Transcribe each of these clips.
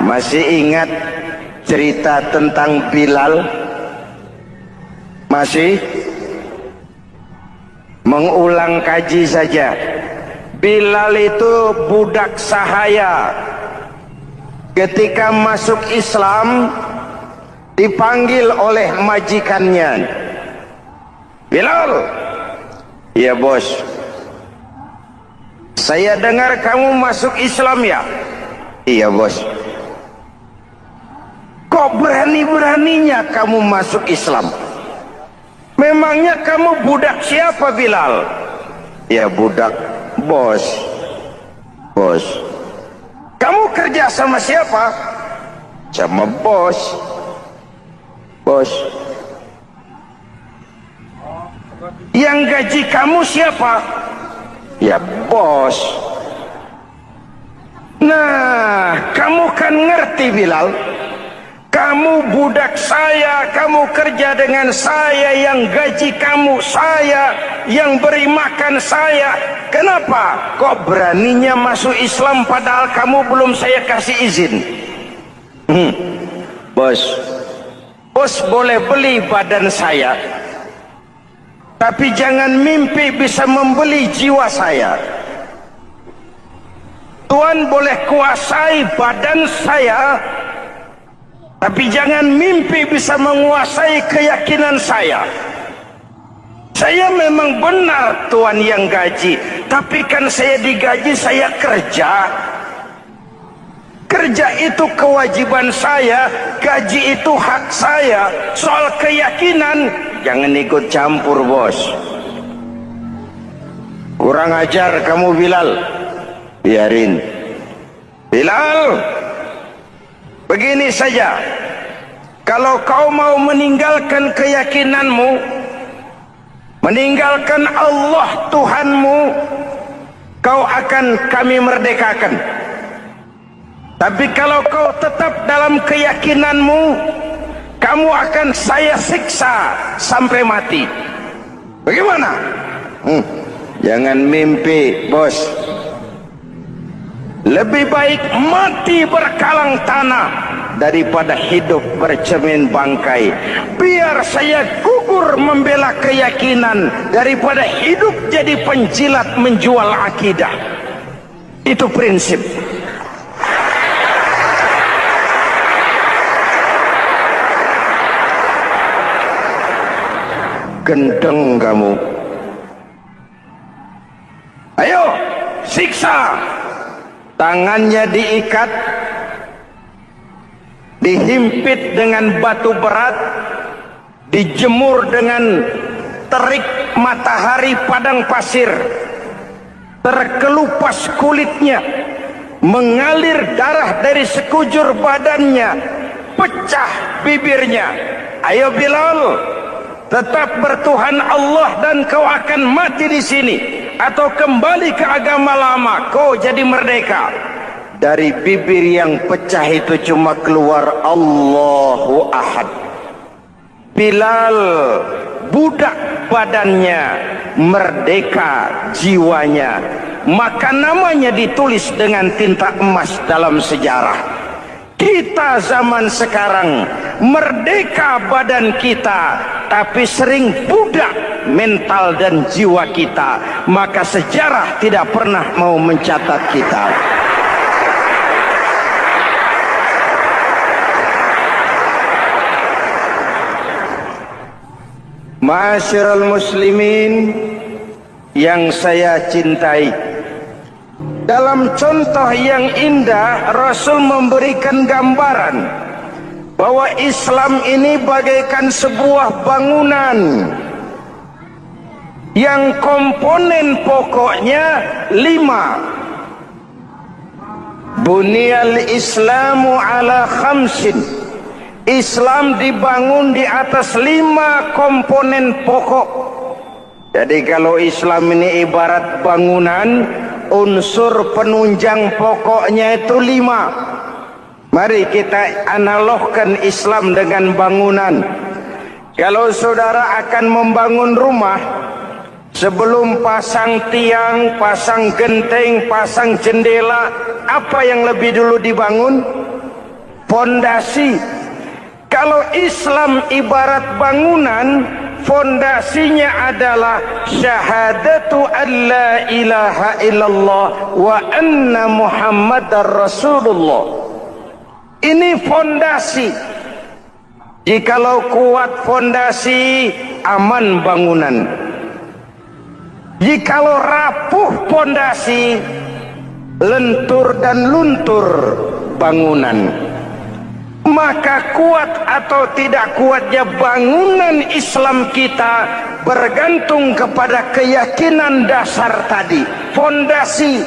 Masih ingat cerita tentang Bilal? Masih? Mengulang kaji saja. Bilal itu budak sahaya. Ketika masuk Islam, dipanggil oleh majikannya. Bilal, ya bos, saya dengar kamu masuk Islam ya? Iya bos. Kok berani-beraninya kamu masuk Islam? Memangnya kamu budak siapa Bilal? Ya budak bos. Bos. Kamu kerja sama siapa? Sama bos. Bos. Yang gaji kamu siapa? Ya bos. Nah, kamu kan ngerti Bilal. Kamu budak saya, kamu kerja dengan saya, yang gaji kamu saya, yang beri makan saya. Kenapa? Kok beraninya masuk Islam padahal kamu belum saya kasih izin? Bos, bos boleh beli badan saya, tapi jangan mimpi bisa membeli jiwa saya. Tuhan boleh kuasai badan saya, tapi jangan mimpi bisa menguasai keyakinan saya. Saya memang benar Tuhan yang gaji, tapi kan saya digaji, saya kerja. Kerja itu kewajiban saya, gaji itu hak saya. Soal keyakinan, jangan ikut campur bos. Kurang ajar kamu Bilal. Biarin. Bilal, begini saja, kalau kau mau meninggalkan keyakinanmu, meninggalkan Allah Tuhanmu, kau akan kami merdekakan. Tapi kalau kau tetap dalam keyakinanmu, kamu akan saya siksa sampai mati. Bagaimana? Jangan mimpi bos. Lebih baik mati berkalang tanah daripada hidup bercermin bangkai. Biar saya gugur membela keyakinan daripada hidup jadi penjilat menjual akidah. Itu prinsip. Gendeng kamu. Ayo, siksa. Tangannya diikat, dihimpit dengan batu berat, dijemur dengan terik matahari padang pasir, terkelupas kulitnya, mengalir darah dari sekujur badannya, pecah bibirnya. Ayo Bilal, tetap bertuhan Allah dan kau akan mati di sini, atau kembali ke agama lama, kau jadi merdeka. Dari bibir yang pecah itu cuma keluar Allahu Ahad. Bilal budak badannya, merdeka jiwanya, maka namanya ditulis dengan tinta emas dalam sejarah. Kita zaman sekarang merdeka badan kita, tapi sering budak mental dan jiwa kita, maka sejarah tidak pernah mau mencatat kita. Ma'asyiral muslimin yang saya cintai, dalam contoh yang indah Rasul memberikan gambaran bahwa Islam ini bagaikan sebuah bangunan yang komponen pokoknya 5. Bunyal Islamu ala khamsin. Islam dibangun di atas 5 komponen pokok. Jadi kalau Islam ini ibarat bangunan, unsur penunjang pokoknya itu 5. Mari kita analogkan Islam dengan bangunan. Kalau saudara akan membangun rumah, sebelum pasang tiang, pasang genteng, pasang jendela, apa yang lebih dulu dibangun? Fondasi. Kalau Islam ibarat bangunan, fondasinya adalah syahadatu an la ilaha illallah wa anna muhammadar rasulullah. Ini fondasi. Jikalau kuat fondasi, aman bangunan. Jikalau rapuh fondasi, lentur dan luntur bangunan. Maka kuat atau tidak kuatnya bangunan Islam kita bergantung kepada keyakinan dasar tadi, fondasi.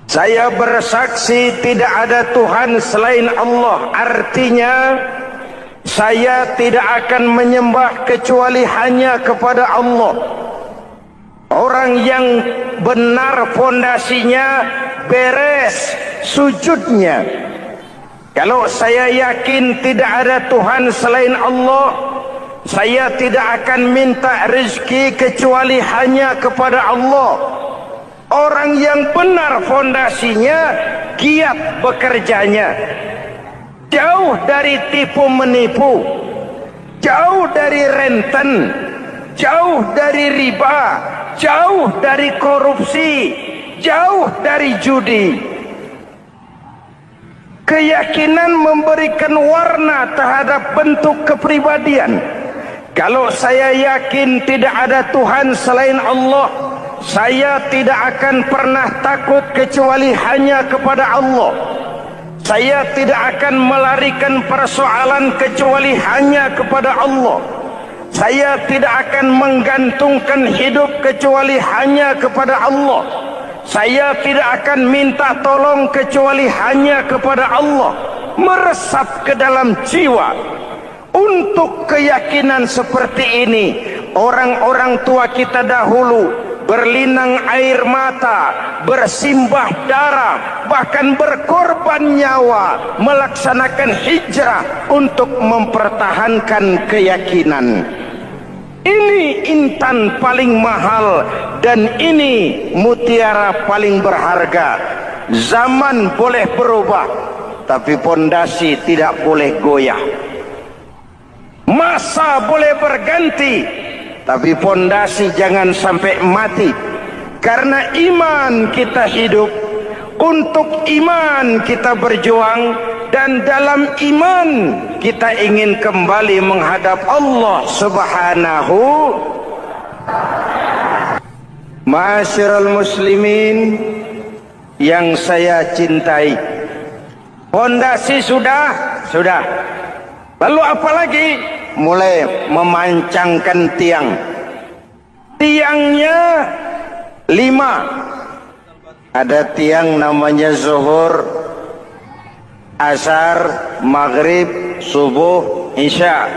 Saya bersaksi tidak ada Tuhan selain Allah, artinya saya tidak akan menyembah kecuali hanya kepada Allah. Orang yang benar fondasinya beres sujudnya. Kalau saya yakin tidak ada Tuhan selain Allah, saya tidak akan minta rezeki kecuali hanya kepada Allah. Orang yang benar fondasinya, giat bekerjanya, jauh dari tipu menipu, jauh dari renten, jauh dari riba, jauh dari korupsi, jauh dari judi. Keyakinan memberikan warna terhadap bentuk kepribadian. Kalau saya yakin tidak ada Tuhan selain Allah, saya tidak akan pernah takut kecuali hanya kepada Allah. Saya tidak akan melarikan persoalan kecuali hanya kepada Allah. Saya tidak akan menggantungkan hidup kecuali hanya kepada Allah. Saya tidak akan minta tolong kecuali hanya kepada Allah. Meresap ke dalam jiwa. Untuk keyakinan seperti ini, orang-orang tua kita dahulu berlinang air mata, bersimbah darah, bahkan berkorban nyawa, melaksanakan hijrah untuk mempertahankan keyakinan. Ini intan paling mahal dan ini mutiara paling berharga. Zaman boleh berubah, tapi pondasi tidak boleh goyah. Masa boleh berganti, tapi pondasi jangan sampai mati. Karena iman kita hidup, untuk iman kita berjuang, dan dalam iman kita ingin kembali menghadap Allah Subhanahu. Ma'asyiral muslimin yang saya cintai, fondasi sudah. Lalu apa lagi? Mulai memancangkan tiang. Tiangnya 5. Ada tiang namanya zuhur, asar, maghrib, subuh, isya.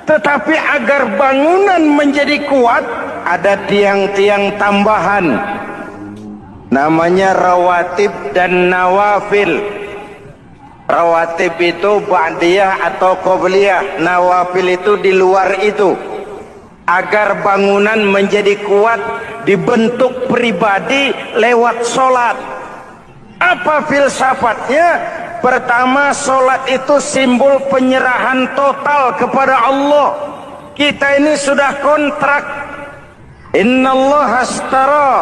Tetapi agar bangunan menjadi kuat, ada tiang-tiang tambahan. Namanya rawatib dan nawafil. Rawatib itu ba'diyah atau qobliyah, nawafil itu di luar itu. Agar bangunan menjadi kuat, dibentuk pribadi lewat solat. Apa filsafatnya? Pertama, solat itu simbol penyerahan total kepada Allah. Kita ini sudah kontrak. Innallaha astara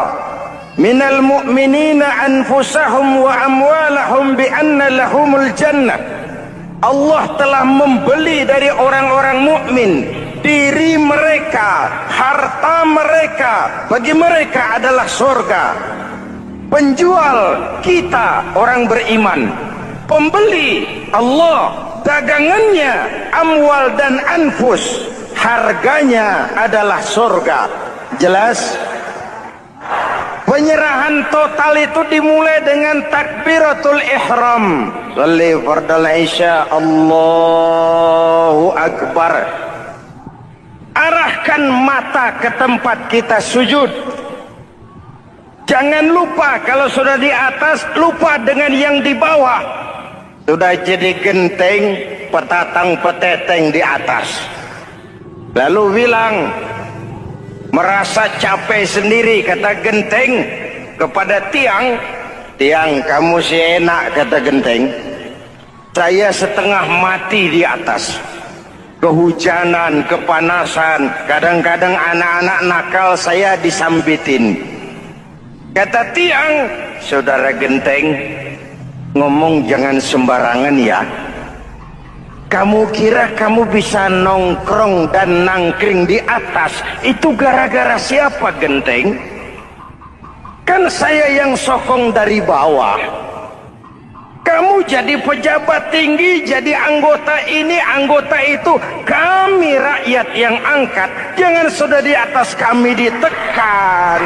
minal mu'minina anfusahum wa amwalahum bi anna lahumul jannah. Allah telah membeli dari orang-orang mukmin diri mereka, harta mereka, bagi mereka adalah surga. Penjual kita orang beriman, pembeli Allah, dagangannya amwal dan anfus, harganya adalah surga. Jelas? Penyerahan total itu dimulai dengan takbiratul ihram. Shalli fardal isya, Allahu akbar. Arahkan mata ke tempat kita sujud. Jangan lupa kalau sudah di atas, lupa dengan yang di bawah. Sudah jadi genteng, petatang peteteng di atas. Lalu bilang, merasa capek sendiri, kata genteng kepada tiang. Tiang, kamu si enak, kata genteng. Saya setengah mati di atas. Kehujanan, kepanasan, kadang-kadang anak-anak nakal saya disambitin. Kata tiang, saudara genteng, ngomong jangan sembarangan ya. Kamu kira kamu bisa nongkrong dan nangkring di atas, itu gara-gara siapa genteng? Kan saya yang sokong dari bawah. Kamu jadi pejabat tinggi, jadi anggota ini, anggota itu. Kami rakyat yang angkat, jangan sudah di atas kami ditekan.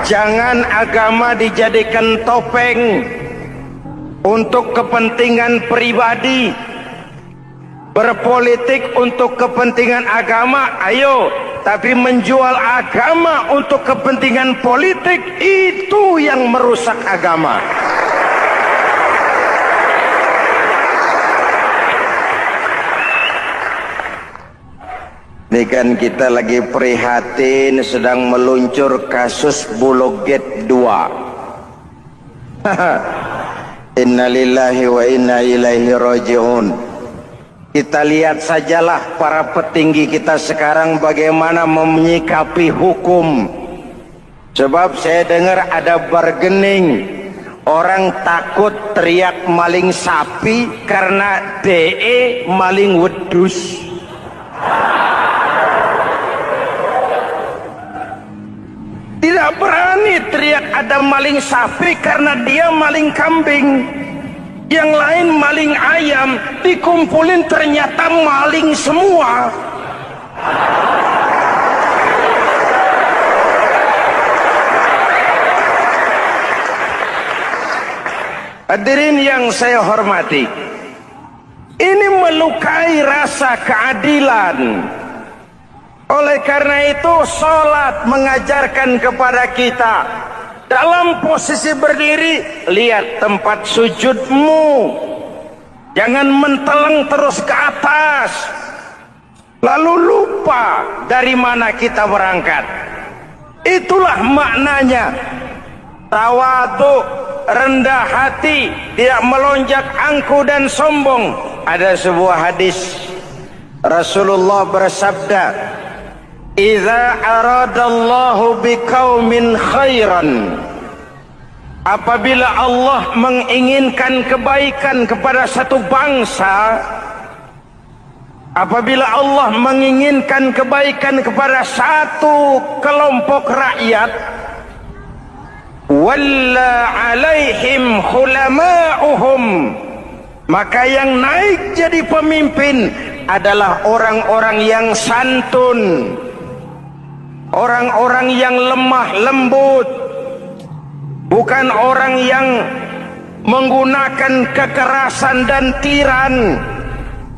Jangan agama dijadikan topeng untuk kepentingan pribadi. Berpolitik untuk kepentingan agama, ayo. Tapi menjual agama untuk kepentingan politik, itu yang merusak agama. Ini kan kita lagi prihatin sedang meluncur kasus Bulog Gate 2. Innalillahi wa inna ilaihi raji'un. Kita lihat sajalah para petinggi kita sekarang bagaimana menyikapi hukum. Sebab saya dengar ada bargaining. Orang takut teriak maling sapi karena DE maling wedus. Tidak berani teriak ada maling sapi karena dia maling kambing. Yang lain maling ayam, dikumpulin ternyata maling semua. Hadirin yang saya hormati, ini melukai rasa keadilan. Oleh karena itu, sholat mengajarkan kepada kita, dalam posisi berdiri, lihat tempat sujudmu. Jangan menteleng terus ke atas, lalu lupa dari mana kita berangkat. Itulah maknanya tawadhu, rendah hati, tidak melonjak angku dan sombong. Ada sebuah hadis, Rasulullah bersabda, "Idza aradallahu biqaumin khairan." Apabila Allah menginginkan kebaikan kepada satu bangsa, apabila Allah menginginkan kebaikan kepada satu kelompok rakyat, walla alaihim khulama'uhum, maka yang naik jadi pemimpin adalah orang-orang yang santun, orang-orang yang lemah lembut, bukan orang yang menggunakan kekerasan dan tiran.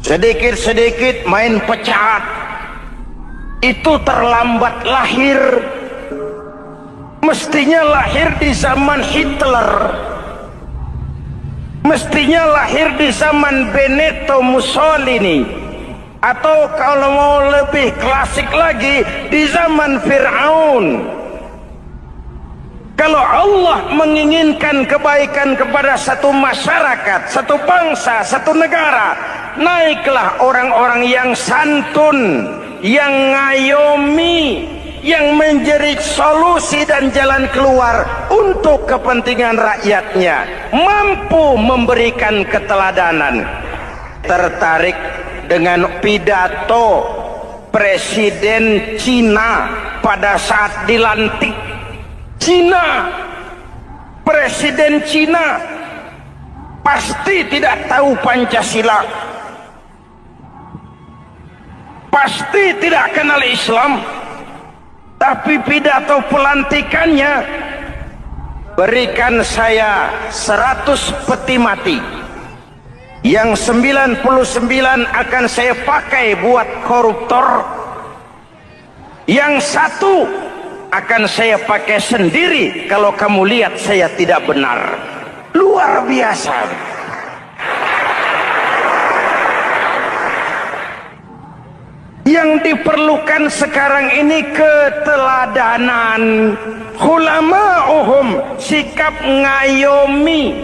Sedikit-sedikit main pecat, itu terlambat lahir. Mestinya lahir di zaman Hitler, mestinya lahir di zaman Benito Mussolini, atau kalau mau lebih klasik lagi, di zaman Fir'aun. Kalau Allah menginginkan kebaikan kepada satu masyarakat, satu bangsa, satu negara, naiklah orang-orang yang santun, yang ngayomi, yang menjadi solusi dan jalan keluar untuk kepentingan rakyatnya, mampu memberikan keteladanan. Tertarik dengan pidato Presiden Cina pada saat dilantik. Cina, Presiden Cina pasti tidak tahu Pancasila, pasti tidak kenal Islam, tapi pidato pelantikannya, berikan saya 100 peti mati, yang 99 akan saya pakai buat koruptor, yang satu akan saya pakai sendiri kalau kamu lihat saya tidak benar. Luar biasa. Yang diperlukan sekarang ini keteladanan. Hulama'uhum, sikap ngayomi,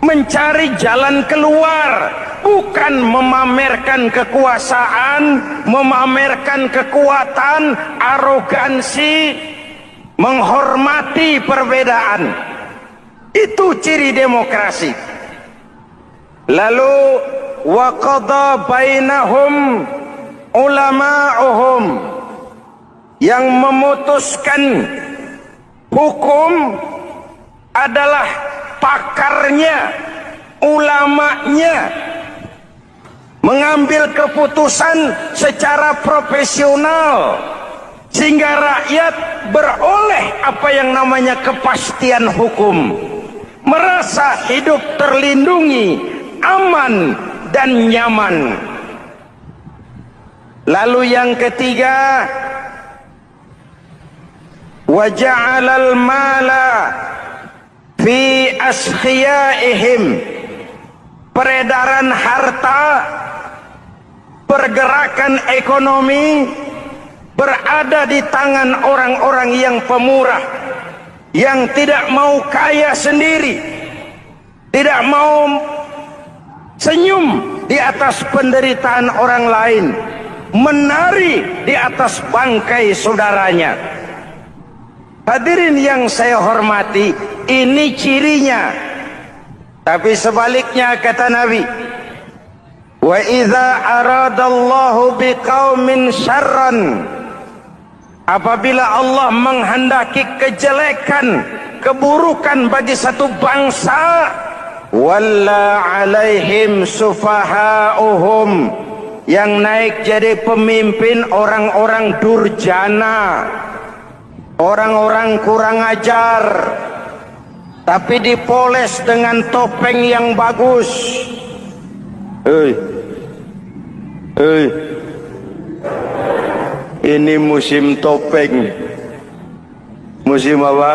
mencari jalan keluar, bukan memamerkan kekuasaan, memamerkan kekuatan, arogansi, menghormati perbedaan. Itu ciri demokrasi. Lalu wa qada bainahum ulama'uhum, yang memutuskan hukum adalah pakarnya, ulamanya, mengambil keputusan secara profesional sehingga rakyat beroleh apa yang namanya kepastian hukum, merasa hidup terlindungi, aman dan nyaman. Lalu yang ketiga, wa ja'alal mala fi askhiyaihim, peredaran harta, pergerakan ekonomi berada di tangan orang-orang yang pemurah, yang tidak mau kaya sendiri, tidak mau senyum di atas penderitaan orang lain, menari di atas bangkai saudaranya. Hadirin yang saya hormati, ini cirinya. Tapi sebaliknya kata Nabi, wa idza aradallahu biqaumin syarran, apabila Allah menghendaki kejelekan, keburukan bagi satu bangsa, walla alaihim sufaha'uhum, yang naik jadi pemimpin orang-orang durjana, orang-orang kurang ajar, tapi dipoles dengan topeng yang bagus. Ini musim topeng. Musim apa?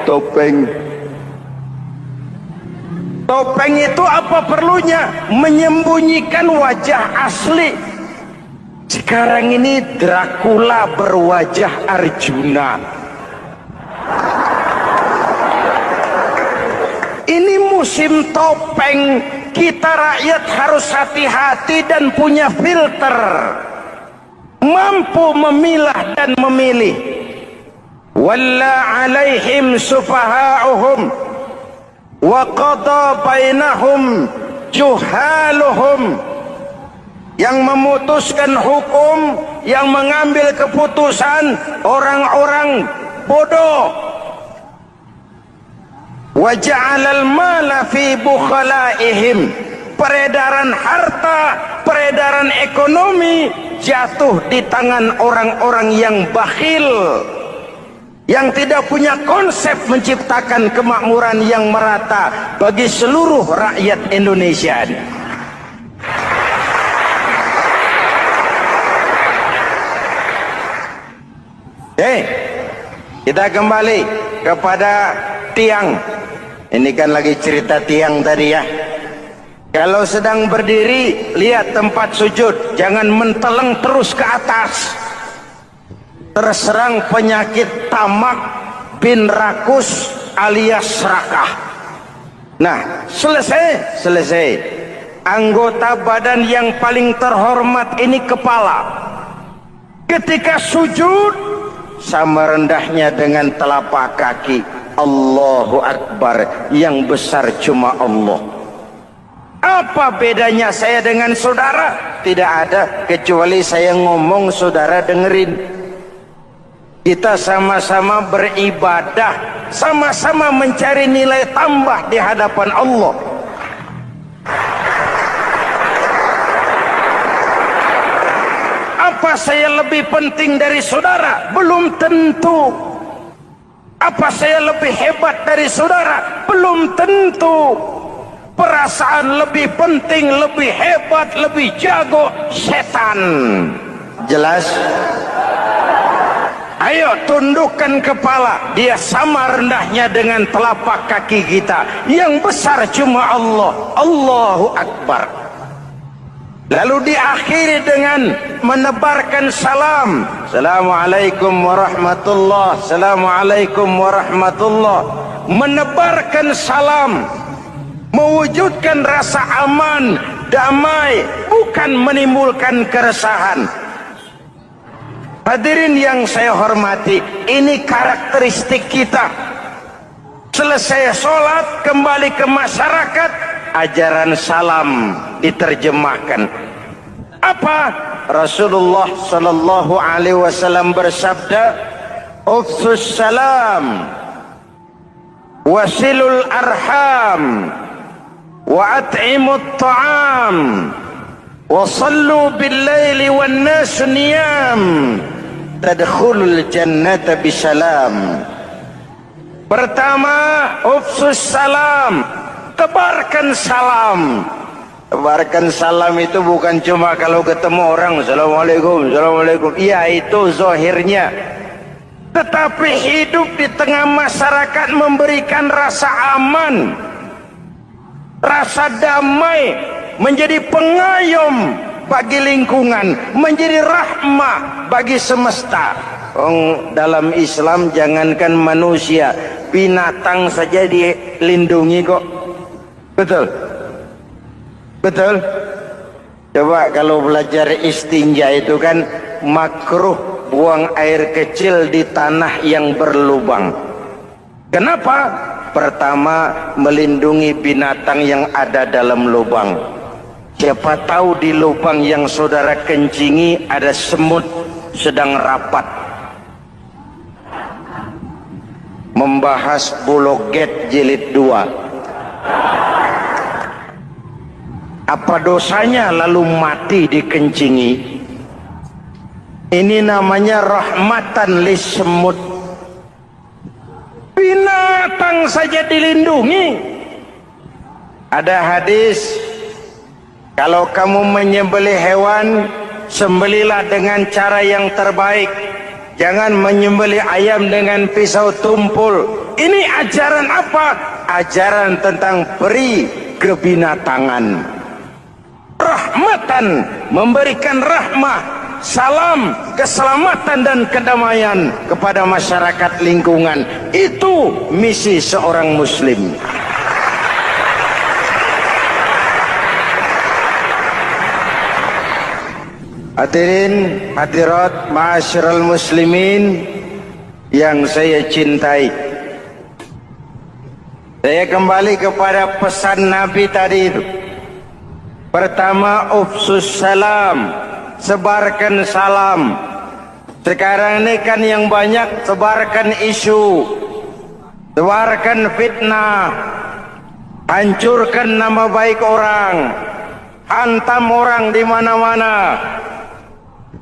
Topeng. Topeng itu apa perlunya? Menyembunyikan wajah asli. Sekarang ini Dracula berwajah Arjuna. Ini musim topeng. Kita rakyat harus hati-hati dan punya filter, mampu memilah dan memilih. Walla alaihim sufaha'uhum wa qada bainahum juhaluhum, yang memutuskan hukum, yang mengambil keputusan orang-orang bodoh. Wa ja'alal mala fi bukhalaihim, peredaran harta, peredaran ekonomi jatuh di tangan orang-orang yang bakhil, yang tidak punya konsep menciptakan kemakmuran yang merata bagi seluruh rakyat Indonesia. Kita kembali kepada tiang. Ini kan lagi cerita tiang tadi ya. Kalau sedang berdiri, lihat tempat sujud, jangan menteleng terus ke atas. Terserang penyakit tamak bin rakus alias serakah. Nah, selesai. Anggota badan yang paling terhormat ini kepala. Ketika sujud, sama rendahnya dengan telapak kaki. Allahu Akbar, yang besar cuma Allah. Apa bedanya saya dengan saudara? Tidak ada, kecuali saya ngomong saudara dengerin. Kita sama-sama beribadah, sama-sama mencari nilai tambah di hadapan Allah. Apa saya lebih penting dari saudara? Belum tentu. Apa saya lebih hebat dari saudara? Belum tentu. Perasaan lebih penting, lebih hebat, lebih jago setan. Jelas? Ayo tundukkan kepala. Dia sama rendahnya dengan telapak kaki kita. Yang besar cuma Allah. Allahu Akbar. Lalu diakhiri dengan menebarkan salam. Assalamualaikum warahmatullah. Assalamualaikum warahmatullah. Menebarkan salam, mewujudkan rasa aman, damai, bukan menimbulkan keresahan. Hadirin yang saya hormati, ini karakteristik kita. Selesai sholat, kembali ke masyarakat, ajaran salam diterjemahkan. Apa? Rasulullah sallallahu alaihi wasallam bersabda, "Ufsus salam, wasilul arham, wa at'imut ta'am, wa sallu bil laili wan nas niyam, tadkhulul jannata bisalam." Pertama, ufsus salam, tebarkan salam. Tebarkan salam itu bukan cuma kalau ketemu orang assalamualaikum, assalamualaikum. Iya, itu zahirnya. Tetapi hidup di tengah masyarakat memberikan rasa aman, rasa damai, menjadi pengayom bagi lingkungan, menjadi rahmah bagi semesta. Dalam Islam jangankan manusia, binatang saja dilindungi kok. Betul? Betul? Coba kalau belajar istinja itu kan makruh buang air kecil di tanah yang berlubang. Kenapa? Pertama, melindungi binatang yang ada dalam lubang. Siapa tahu di lubang yang saudara kencingi ada semut sedang rapat membahas Bologet jilid 2. Apa dosanya lalu mati dikencingi? Ini namanya rahmatan lis semut. Binatang saja dilindungi. Ada hadis, kalau kamu menyembelih hewan, sembelilah dengan cara yang terbaik. Jangan menyembelih ayam dengan pisau tumpul. Ini ajaran apa? Ajaran tentang peri kebinatangan. Rahmatan, memberikan rahmah, salam, keselamatan dan kedamaian kepada masyarakat lingkungan. Itu misi seorang muslim. Hadirin hadirat ma'asyiral muslimin yang saya cintai, saya kembali kepada pesan Nabi tadi itu. Pertama, ufsus salam, sebarkan salam. Sekarang ini kan yang banyak sebarkan isu, sebarkan fitnah, hancurkan nama baik orang, hantam orang di mana-mana.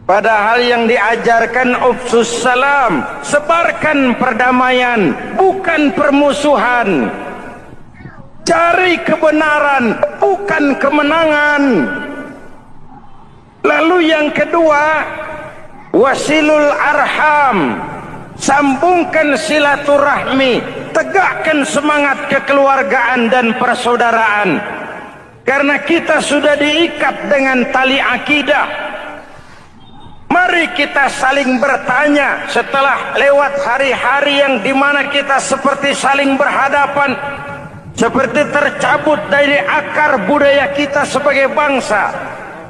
Padahal yang diajarkan ufsus salam, sebarkan perdamaian, bukan permusuhan. Cari kebenaran, bukan kemenangan. Lalu yang kedua, wasilul arham, sambungkan silaturahmi, tegakkan semangat kekeluargaan dan persaudaraan. Karena kita sudah diikat dengan tali akidah. Mari kita saling bertanya setelah lewat hari-hari yang dimana kita seperti saling berhadapan, seperti tercabut dari akar budaya kita sebagai bangsa.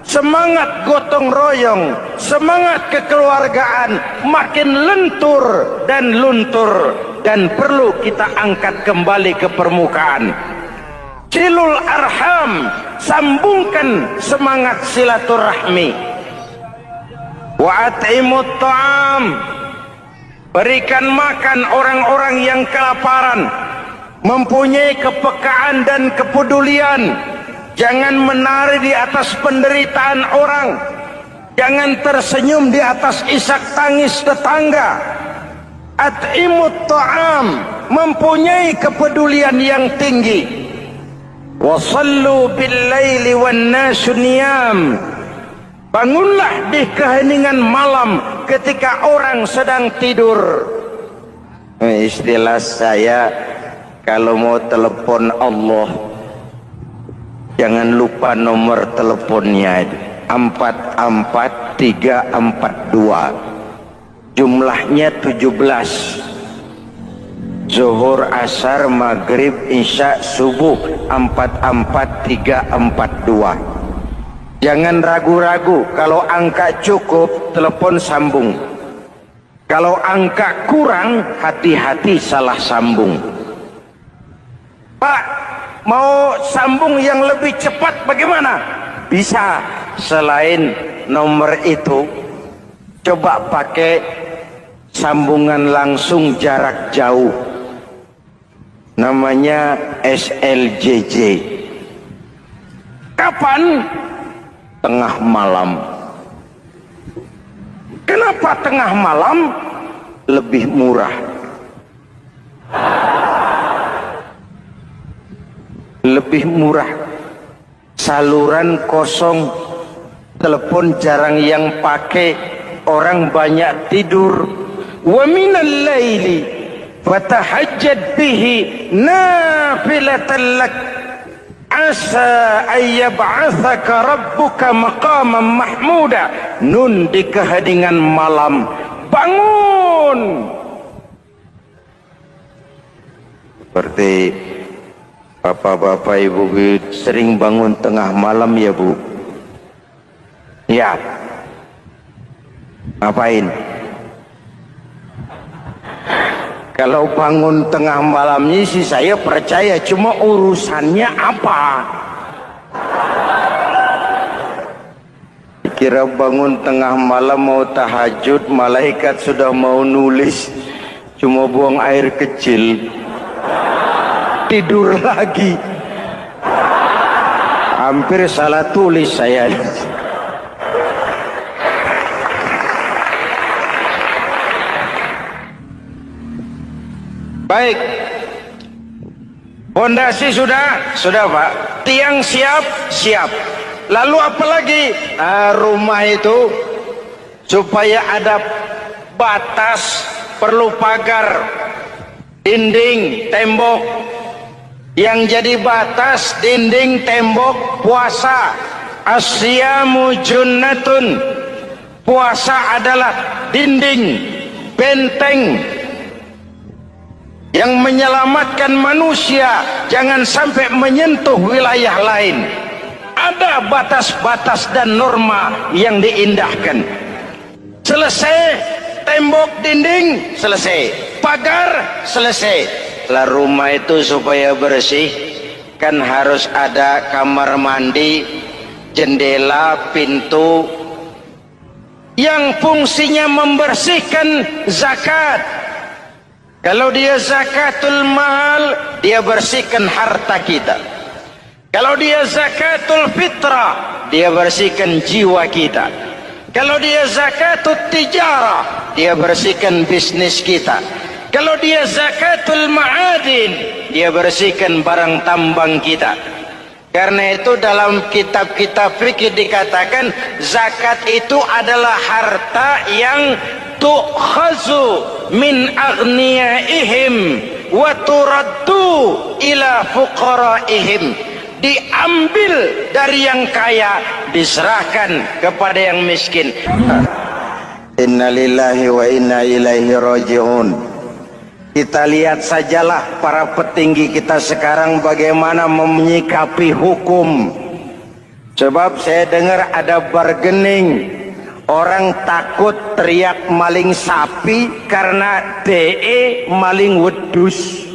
Semangat gotong royong, semangat kekeluargaan makin lentur dan luntur, dan perlu kita angkat kembali ke permukaan. Silul arham, sambungkan semangat silaturahmi. Wa at'imut ta'am, berikan makan orang-orang yang kelaparan. Mempunyai kepekaan dan kepedulian. Jangan menari di atas penderitaan orang. Jangan tersenyum di atas isak tangis tetangga. At'imut ta'am, mempunyai kepedulian yang tinggi. Wa sallu bil laili wan nasu niyam, bangunlah di keheningan malam ketika orang sedang tidur. Istilah saya, kalau mau telepon Allah, Jangan lupa nomor teleponnya itu 44342. Jumlahnya 17. Zuhur, asar, maghrib, isya, subuh 44342. Jangan ragu-ragu. Kalau angka cukup, telepon sambung. Kalau angka kurang, hati-hati salah sambung. Pak, mau sambung yang lebih cepat bagaimana? Bisa. Selain nomor itu, coba pakai sambungan langsung jarak jauh. Namanya SLJJ. Kapan? Tengah malam. Kenapa tengah malam? Lebih murah. Lebih murah. Saluran kosong, telepon jarang yang pakai, orang banyak tidur. Wa minal laili fatahajjad bihi nafilatan lak asa ayyab'athaka rabbuka maqaman mahmuda. Nun di keheningan malam, bangun. Seperti bapak-bapak, ibu sering bangun tengah malam ya bu? Ya. Ngapain? Kalau bangun tengah malamnya sih saya percaya, cuma urusannya apa? Kira bangun tengah malam mau tahajud, malaikat sudah mau nulis, cuma buang air kecil, tidur lagi. Hampir salah tulis saya. Baik, fondasi sudah Pak. Tiang siap. Lalu apa lagi? Rumah itu supaya ada batas, perlu pagar, dinding, tembok. Yang jadi batas, dinding, tembok, puasa. Asyamu junnatun. Puasa adalah dinding, benteng yang menyelamatkan manusia jangan sampai menyentuh wilayah lain. Ada batas-batas dan norma yang diindahkan. Selesai tembok, dinding, selesai pagar, selesai. Lah rumah itu supaya bersih kan harus ada kamar mandi, jendela, pintu yang fungsinya membersihkan. Zakat, kalau dia zakatul mal, dia bersihkan harta kita. Kalau dia zakatul fitrah, dia bersihkan jiwa kita. Kalau dia zakatul tijarah, dia bersihkan bisnis kita. Kalau dia zakatul ma'adin, dia bersihkan barang tambang kita. Karena itu dalam kitab-kitab fikih dikatakan zakat itu adalah harta yang tu'khazu min aghniyaihim wa turaddu ila fuqaraihim. Diambil dari yang kaya, diserahkan kepada yang miskin. Innalillahi wa inna ilaihi raji'un. Kita lihat sajalah para petinggi kita sekarang bagaimana menyikapi hukum. Sebab saya dengar ada bargaining, orang takut teriak maling sapi karena DE maling wedus.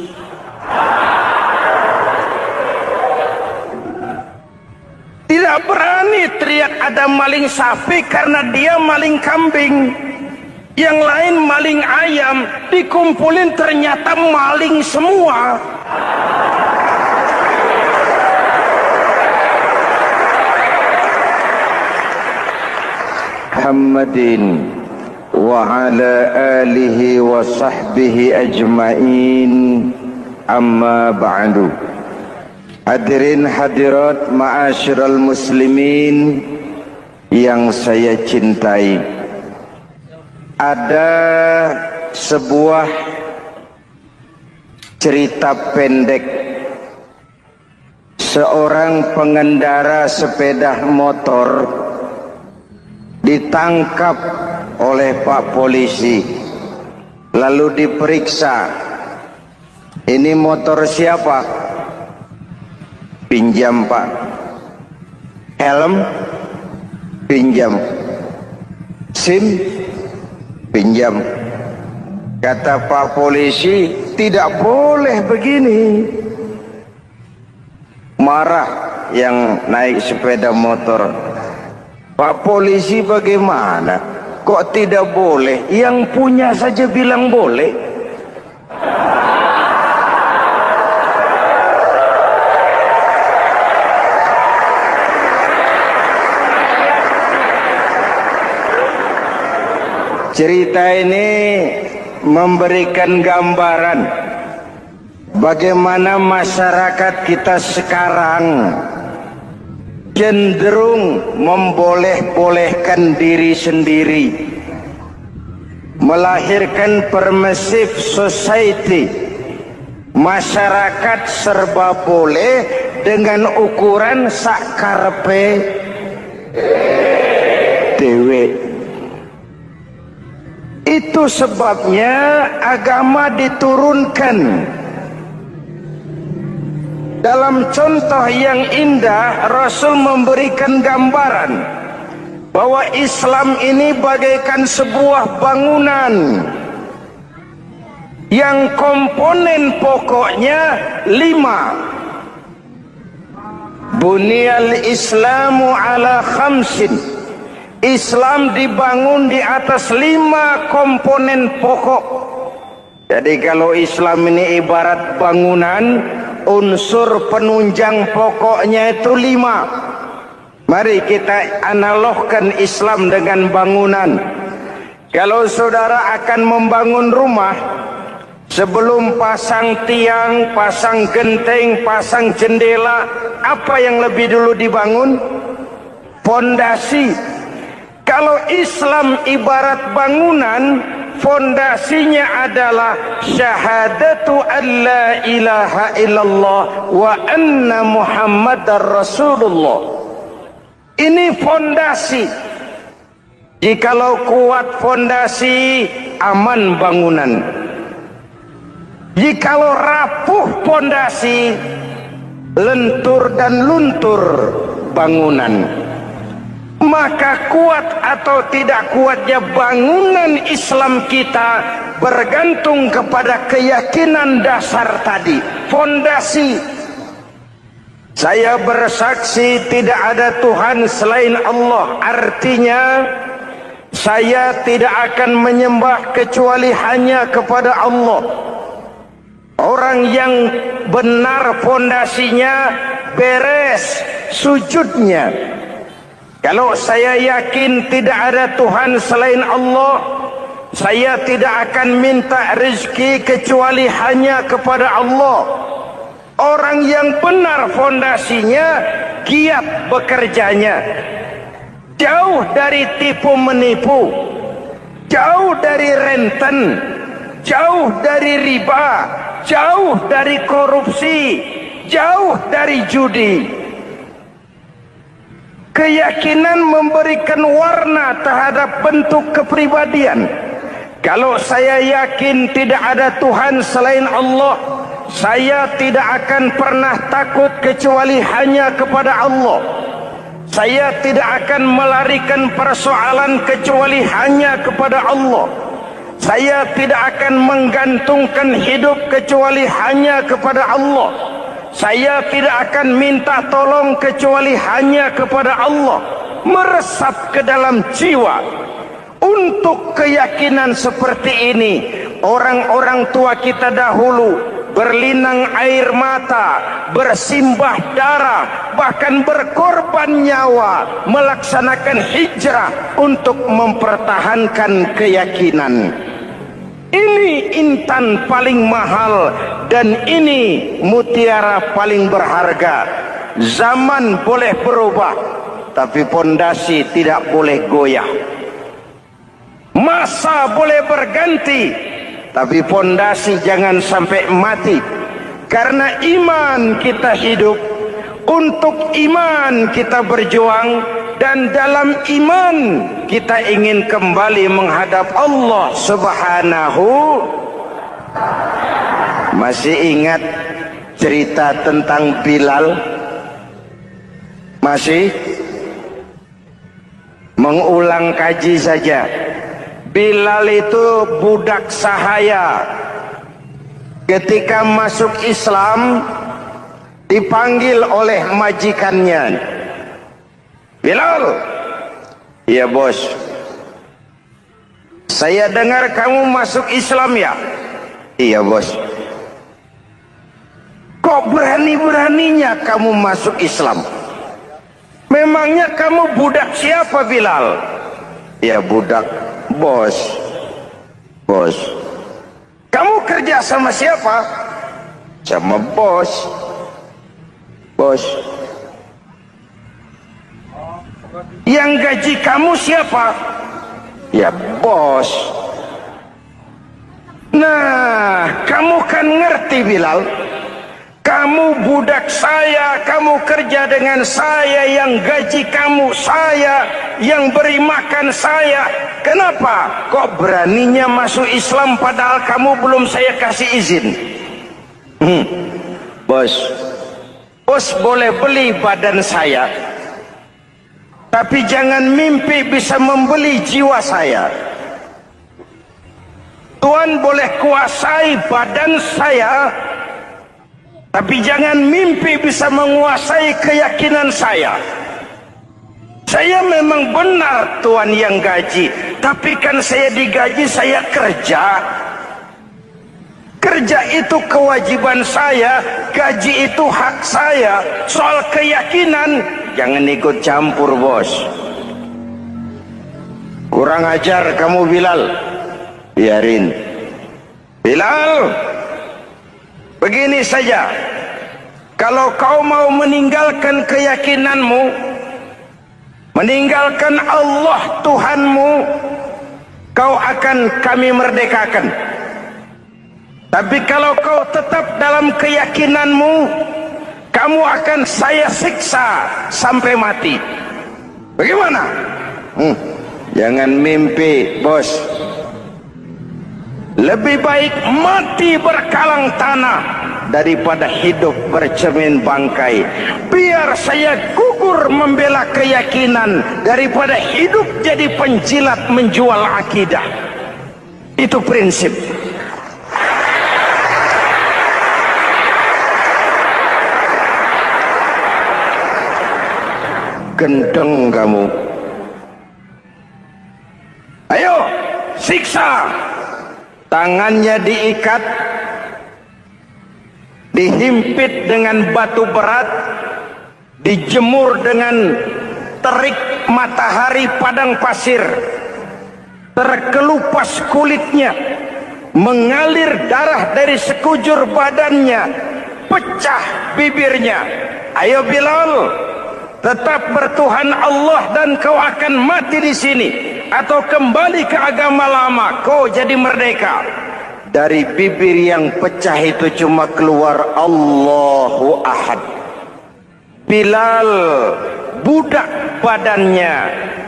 Tidak berani teriak ada maling sapi karena dia maling kambing. Yang lain maling ayam, dikumpulin ternyata maling semua. Muhammadin wa ala alihi wa sahbihi ajma'in, amma ba'du. Hadirin hadirat ma'asyiral muslimin yang saya cintai. Ada sebuah cerita pendek seorang pengendara sepeda motor ditangkap oleh Pak Polisi, lalu diperiksa, ini motor siapa? Pinjam Pak. Helm? Pinjam. SIM? Pinjam. Kata Pak Polisi, tidak boleh begini. Marah yang naik sepeda motor. Pak Polisi bagaimana? Kok tidak boleh? Yang punya saja bilang boleh. Cerita ini memberikan gambaran bagaimana masyarakat kita sekarang cenderung memboleh-bolehkan diri sendiri, melahirkan permissive society. Masyarakat serba boleh dengan ukuran sakarpe dewe. Itu sebabnya agama diturunkan. Dalam contoh yang indah, Rasul memberikan gambaran bahwa Islam ini bagaikan sebuah bangunan yang komponen pokoknya 5. Bunyal Islamu ala khamsin. Islam dibangun di atas 5 komponen pokok. Jadi kalau Islam ini ibarat bangunan, unsur penunjang pokoknya itu 5. Mari kita analogkan Islam dengan bangunan. Kalau saudara akan membangun rumah, sebelum pasang tiang, pasang genteng, pasang jendela, apa yang lebih dulu dibangun? Fondasi. Kalau Islam ibarat bangunan, fondasinya adalah syahadatu an la ilaha illallah wa anna muhammadar rasulullah. Ini fondasi. Jikalau kuat fondasi, aman bangunan. Jikalau rapuh fondasi, lentur dan luntur bangunan. Maka kuat atau tidak kuatnya bangunan Islam kita bergantung kepada keyakinan dasar tadi, fondasi. Saya bersaksi tidak ada Tuhan selain Allah, artinya saya tidak akan menyembah kecuali hanya kepada Allah. Orang yang benar fondasinya beres sujudnya. Kalau saya yakin tidak ada Tuhan selain Allah, saya tidak akan minta rezeki kecuali hanya kepada Allah. Orang yang benar fondasinya, giat bekerjanya, jauh dari tipu menipu, jauh dari renten, jauh dari riba, jauh dari korupsi, jauh dari judi. Keyakinan memberikan warna terhadap bentuk kepribadian. Kalau saya yakin tidak ada Tuhan selain Allah, saya tidak akan pernah takut kecuali hanya kepada Allah. Saya tidak akan melarikan persoalan kecuali hanya kepada Allah. Saya tidak akan menggantungkan hidup kecuali hanya kepada Allah. Saya tidak akan minta tolong kecuali hanya kepada Allah. Meresap ke dalam jiwa. Untuk keyakinan seperti ini, orang-orang tua kita dahulu berlinang air mata, bersimbah darah, bahkan berkorban nyawa, melaksanakan hijrah untuk mempertahankan keyakinan. Ini intan paling mahal dan ini mutiara paling berharga. Zaman boleh berubah, tapi pondasi tidak boleh goyah. Masa boleh berganti, tapi pondasi jangan sampai mati. Karena iman kita hidup, Untuk iman kita berjuang, dan dalam iman kita ingin kembali menghadap Allah Subhanahu. Masih ingat cerita tentang Bilal? Masih? Mengulang kaji saja. Bilal itu budak sahaya. Ketika masuk Islam, dipanggil oleh majikannya. Bilal, ya bos, saya dengar kamu masuk Islam ya? Iya bos. Kok berani-beraninya kamu masuk Islam? Memangnya kamu budak siapa Bilal? Ya budak bos. Bos. Kamu kerja sama siapa? Sama bos. Bos. Yang gaji kamu siapa? Ya bos. Nah, kamu kan ngerti Bilal. Kamu budak saya, kamu kerja dengan saya, yang gaji kamu saya, yang beri makan saya. Kenapa? Kok beraninya masuk Islam padahal kamu belum saya kasih izin? Bos, bos boleh beli badan saya, tapi jangan mimpi bisa membeli jiwa saya. Tuan boleh kuasai badan saya, tapi jangan mimpi bisa menguasai keyakinan saya. Saya memang benar Tuan yang gaji, tapi kan saya digaji, saya kerja. Kerja itu kewajiban saya, gaji itu hak saya. Soal keyakinan, jangan ikut campur bos. Kurang ajar kamu Bilal. Biarin. Bilal, begini saja. Kalau kau mau meninggalkan keyakinanmu, meninggalkan Allah Tuhanmu, kau akan kami merdekakan. Tapi kalau kau tetap dalam keyakinanmu, kamu akan saya siksa sampai mati. Bagaimana? Jangan mimpi bos. Lebih baik mati berkalang tanah daripada hidup bercermin bangkai. Biar saya gugur membela keyakinan daripada hidup jadi penjilat menjual akidah. Itu prinsip. Gendeng kamu. Ayo, siksa. Tangannya diikat, dihimpit dengan batu berat, dijemur dengan terik matahari padang pasir, terkelupas kulitnya, mengalir darah dari sekujur badannya, pecah bibirnya. Ayo Bilal, tetap bertuhan Allah dan kau akan mati di sini, atau kembali ke agama lama, kau jadi merdeka. Dari bibir yang pecah itu cuma keluar Allahu Ahad. Bilal budak badannya,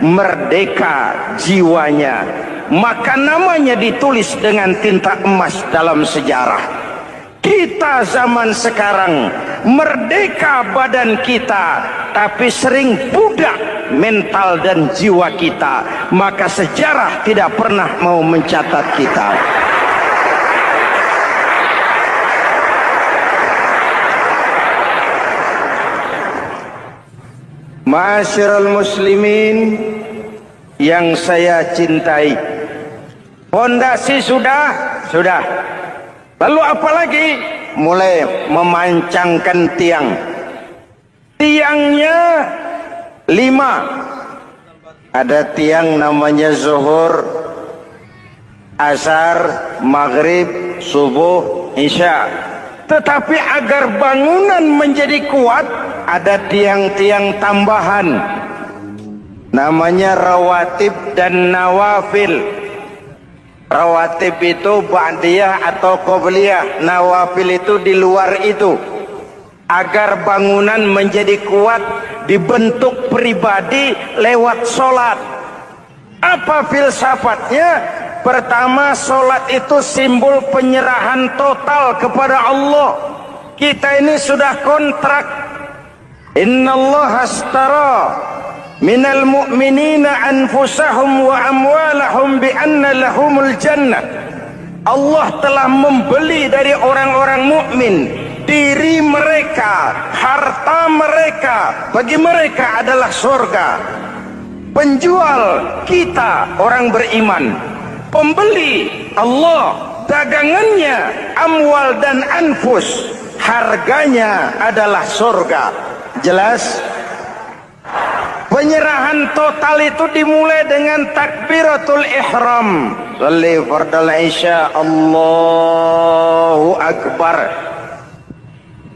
merdeka jiwanya, maka namanya ditulis dengan tinta emas dalam sejarah. Kita zaman sekarang merdeka badan kita, tapi sering budak mental dan jiwa kita, maka sejarah tidak pernah mau mencatat kita. Ma'asyiral muslimin yang saya cintai, fondasi sudah. Lalu apa lagi? Mulai memancangkan tiang. Tiangnya 5. Ada tiang namanya zuhur, asar, maghrib, subuh, isya. Tetapi agar bangunan menjadi kuat, ada tiang-tiang tambahan. Namanya rawatib dan nawafil. Rawatib itu ba'diyah atau qobliyah, nawafil itu di luar itu. agar bangunan menjadi kuat dibentuk pribadi lewat sholat. Apa filsafatnya? Pertama, sholat itu simbol penyerahan total kepada Allah. Kita ini sudah kontrak. Innallaha astara minal mu'minina anfusahum wa amwalahum bi anna lahumul jannah. Allah telah membeli dari orang-orang mukmin diri mereka, harta mereka, bagi mereka adalah surga. Penjual kita orang beriman, pembeli Allah, dagangannya amwal dan anfus, harganya adalah surga. Jelas? Penyerahan total itu dimulai dengan takbiratul ihram. Shalli fardal isya, Allahu akbar.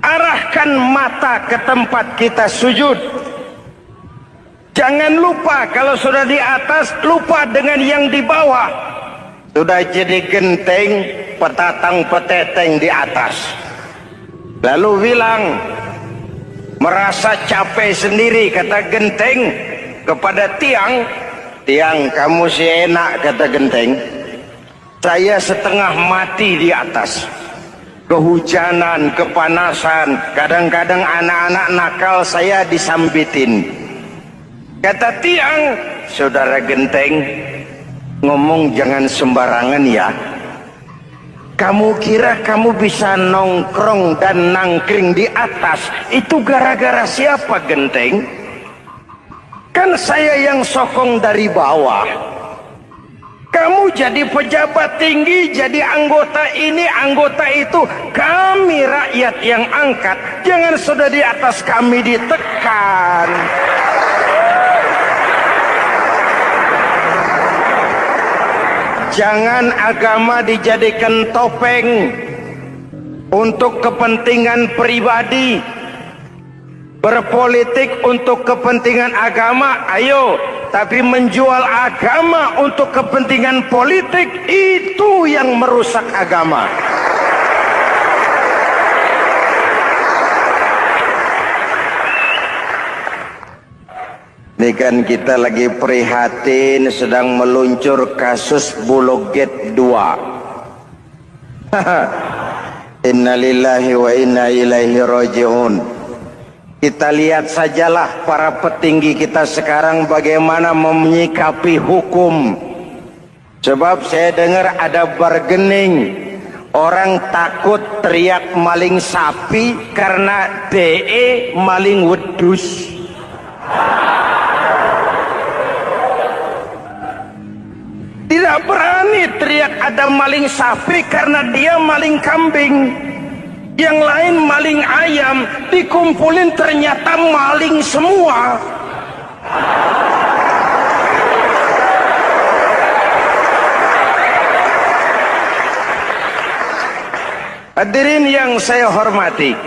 Arahkan mata ke tempat kita sujud. Jangan lupa kalau sudah di atas, lupa dengan yang di bawah. Sudah jadi genteng, petatang peteteng di atas. Lalu bilang, merasa capek sendiri, kata genteng kepada tiang. Tiang, kamu sih enak, kata genteng. Saya setengah mati di atas. Kehujanan, kepanasan, kadang-kadang anak-anak nakal saya disambitin. Kata tiang, saudara genteng, ngomong jangan sembarangan ya. Kamu kira kamu bisa nongkrong dan nangkring di atas, itu gara-gara siapa genteng? Kan saya yang sokong dari bawah. Kamu jadi pejabat tinggi, jadi anggota ini, anggota itu. Kami rakyat yang angkat. Jangan sudah di atas kami ditekan. Jangan agama dijadikan topeng untuk kepentingan pribadi. Berpolitik untuk kepentingan agama, ayo. Tapi menjual agama untuk kepentingan politik, itu yang merusak agama. Ini kan kita lagi prihatin sedang meluncur kasus Bulog Gate 2. Innalillahi wa inna ilaihi raji'un. Kita lihat sajalah para petinggi kita sekarang bagaimana menyikapi hukum. Sebab saya dengar ada bargaining. Orang takut teriak maling sapi karena DE maling wedus. Tidak berani teriak ada maling sapi karena dia maling kambing. Yang lain maling ayam, dikumpulin ternyata maling semua. Hadirin yang saya hormati,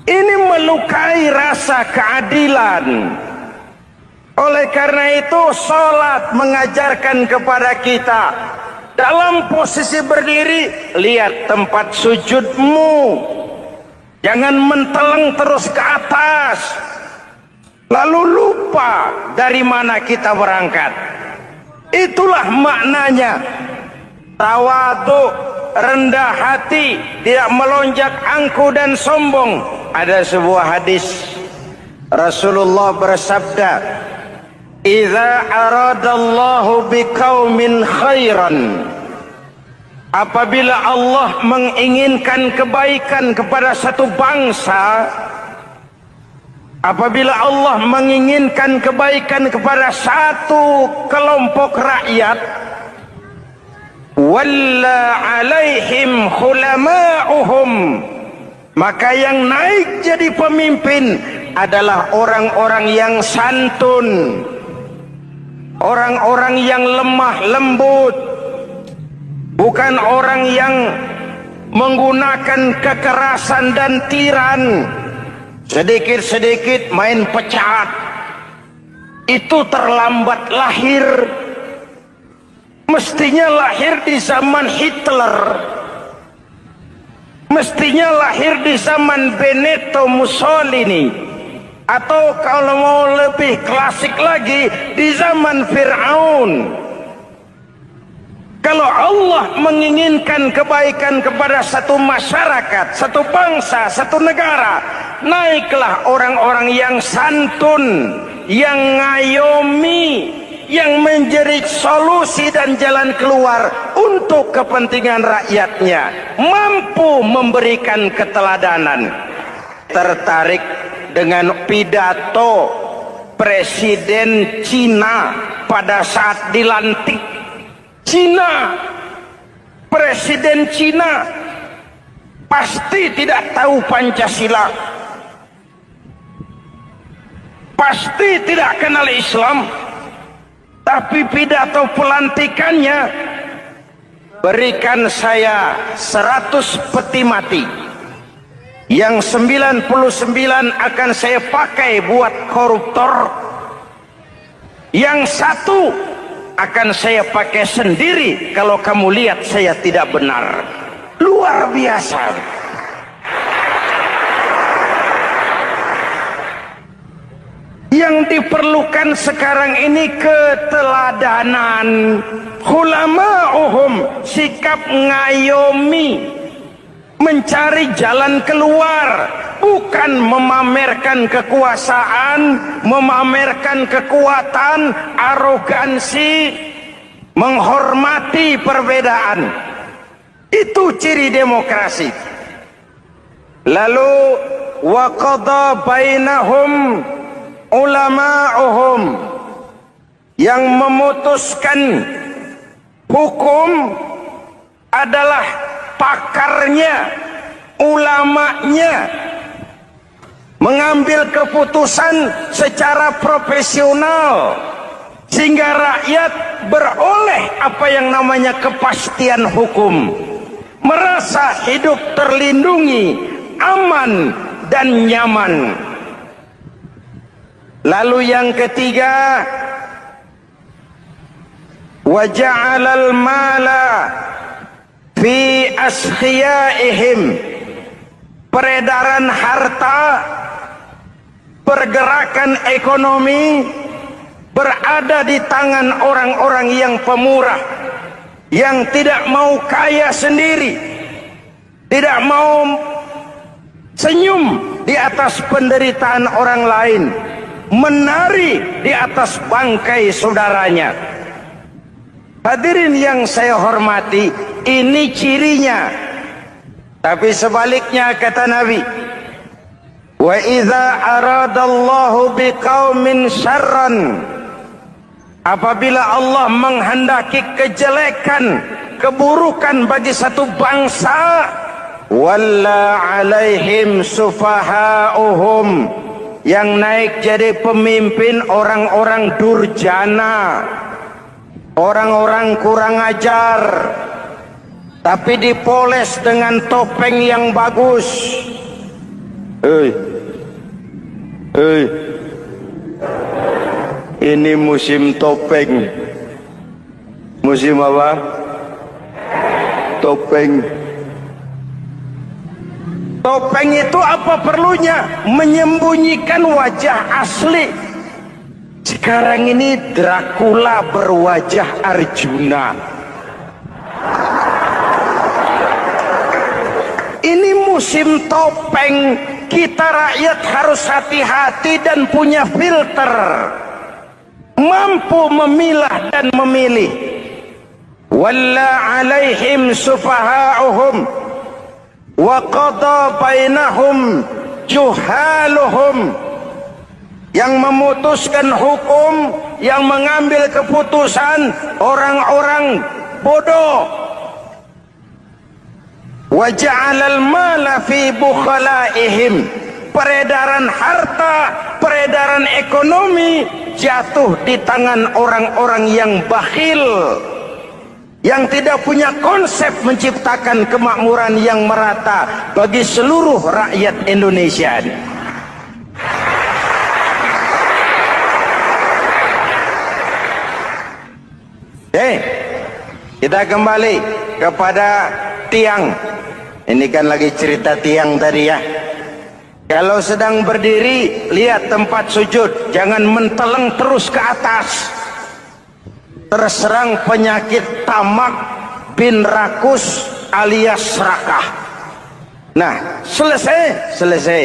ini melukai rasa keadilan. Oleh karena itu, sholat mengajarkan kepada kita, dalam posisi berdiri, lihat tempat sujudmu. Jangan menteleng terus ke atas. Lalu lupa dari mana kita berangkat. Itulah maknanya. Tawadhu, rendah hati, tidak melonjak angku dan sombong. Ada sebuah hadis. Rasulullah bersabda, "Idza aradallahu biqaumin khairan." Apabila Allah menginginkan kebaikan kepada satu bangsa, apabila Allah menginginkan kebaikan kepada satu kelompok rakyat, walla alaihim khulama'uhum, maka yang naik jadi pemimpin adalah orang-orang yang santun, orang-orang yang lemah lembut, bukan orang yang menggunakan kekerasan dan tiran. Sedikit-sedikit main pecat, itu terlambat lahir. Mestinya lahir di zaman Hitler. mestinya lahir di zaman Benito Mussolini, atau kalau mau lebih klasik lagi di zaman Fir'aun. Kalau Allah menginginkan kebaikan kepada satu masyarakat, satu bangsa, satu negara, naiklah orang-orang yang santun, yang ngayomi, yang menjadi solusi dan jalan keluar untuk kepentingan rakyatnya, mampu memberikan keteladanan. Tertarik dengan pidato Presiden Cina pada saat dilantik. Presiden Cina pasti tidak tahu Pancasila, pasti tidak kenal Islam, tapi pidato pelantikannya, berikan saya 100 peti mati, yang 99 akan saya pakai buat koruptor, yang satu akan saya pakai sendiri kalau kamu lihat saya tidak benar. Luar biasa. Yang diperlukan sekarang ini keteladanan. Hulama'uhum, sikap ngayomi, mencari jalan keluar, bukan memamerkan kekuasaan, memamerkan kekuatan, arogansi, menghormati perbedaan. Itu ciri demokrasi. Lalu wa qada bainahum ulama'uhum, yang memutuskan hukum adalah pakarnya, ulamanya, mengambil keputusan secara profesional sehingga rakyat beroleh apa yang namanya kepastian hukum, merasa hidup terlindungi, aman dan nyaman. Lalu yang ketiga, wa ja'alal mala fi askhiyaihim, peredaran harta, pergerakan ekonomi berada di tangan orang-orang yang pemurah, yang tidak mau kaya sendiri, tidak mau senyum di atas penderitaan orang lain, menari di atas bangkai saudaranya. Hadirin yang saya hormati, ini cirinya. Tapi sebaliknya kata Nabi, wa idza aradallahu biqaumin syarran, apabila Allah menghendaki kejelekan, keburukan bagi satu bangsa, walla alaihim sufahauhum, yang naik jadi pemimpin orang-orang durjana, orang-orang kurang ajar, tapi dipoles dengan topeng yang bagus. Ini musim topeng. Musim apa? Topeng. Topeng itu apa perlunya? Menyembunyikan wajah asli. Sekarang ini Dracula berwajah Arjuna. Ini musim topeng. Kita rakyat harus hati-hati dan punya filter, mampu memilah dan memilih. Walla alaihim sufahauhum wa qada bainahum juhaluhum, yang memutuskan hukum, yang mengambil keputusan orang-orang bodoh. Wa ja'alal mala fi bukhalaihim, peredaran harta, peredaran ekonomi jatuh di tangan orang-orang yang bakhil, yang tidak punya konsep menciptakan kemakmuran yang merata bagi seluruh rakyat Indonesia. Kita kembali kepada tiang Ini kan lagi cerita tiang tadi ya. Kalau sedang berdiri, lihat tempat sujud, jangan menteleng terus ke atas. Terserang penyakit tamak bin rakus alias serakah. Nah, selesai.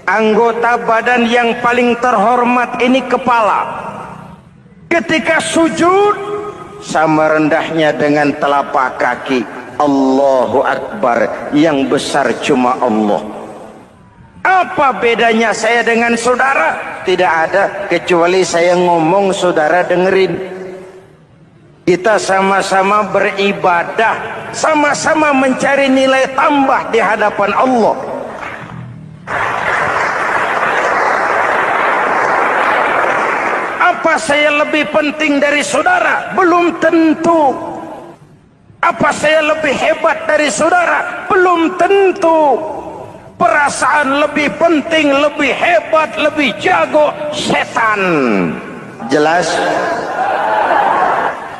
Anggota badan yang paling terhormat ini kepala. Ketika sujud, sama rendahnya dengan telapak kaki. Allahu Akbar, yang besar cuma Allah. Apa bedanya saya dengan saudara? Tidak ada, kecuali saya ngomong saudara dengerin. Kita sama-sama beribadah, sama-sama mencari nilai tambah di hadapan Allah. Apa saya lebih penting dari saudara? Belum tentu. Apa saya lebih hebat dari saudara? Belum tentu. Perasaan lebih penting, lebih hebat, lebih jago setan. Jelas?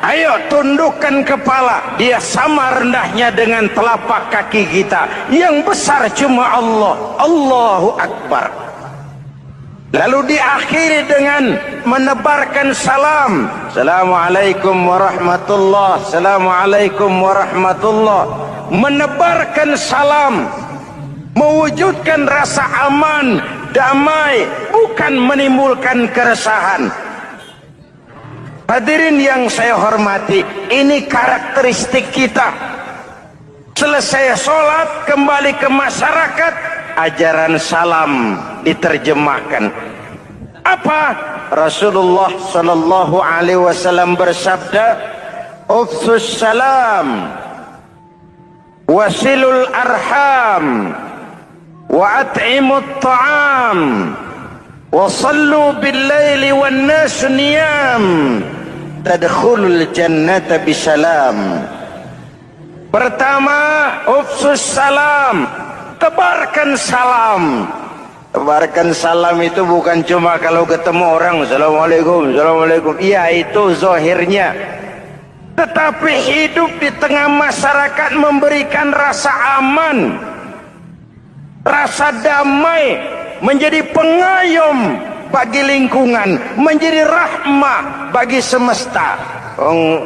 Ayo tundukkan kepala. Dia sama rendahnya dengan telapak kaki kita. Yang besar cuma Allah. Allahu Akbar. Lalu diakhiri dengan menebarkan salam. Assalamualaikum warahmatullah. Assalamualaikum warahmatullah. Menebarkan salam, mewujudkan rasa aman, damai, bukan menimbulkan keresahan. Hadirin yang saya hormati, ini karakteristik kita. Selesai sholat, kembali ke masyarakat, ajaran salam diterjemahkan. Apa? Rasulullah sallallahu alaihi wasallam bersabda, "Ufsus salam, wasilul arham, wa at'imut ta'am, wa sallu bil laili wan nas niyam, tadkhulul jannata bisalam." Pertama, ufsus salam, tebarkan salam. Tebarkan salam itu bukan cuma kalau ketemu orang assalamualaikum, assalamualaikum. Iya, itu zahirnya. Tetapi hidup di tengah masyarakat memberikan rasa aman, rasa damai, menjadi pengayom bagi lingkungan, menjadi rahmah bagi semesta.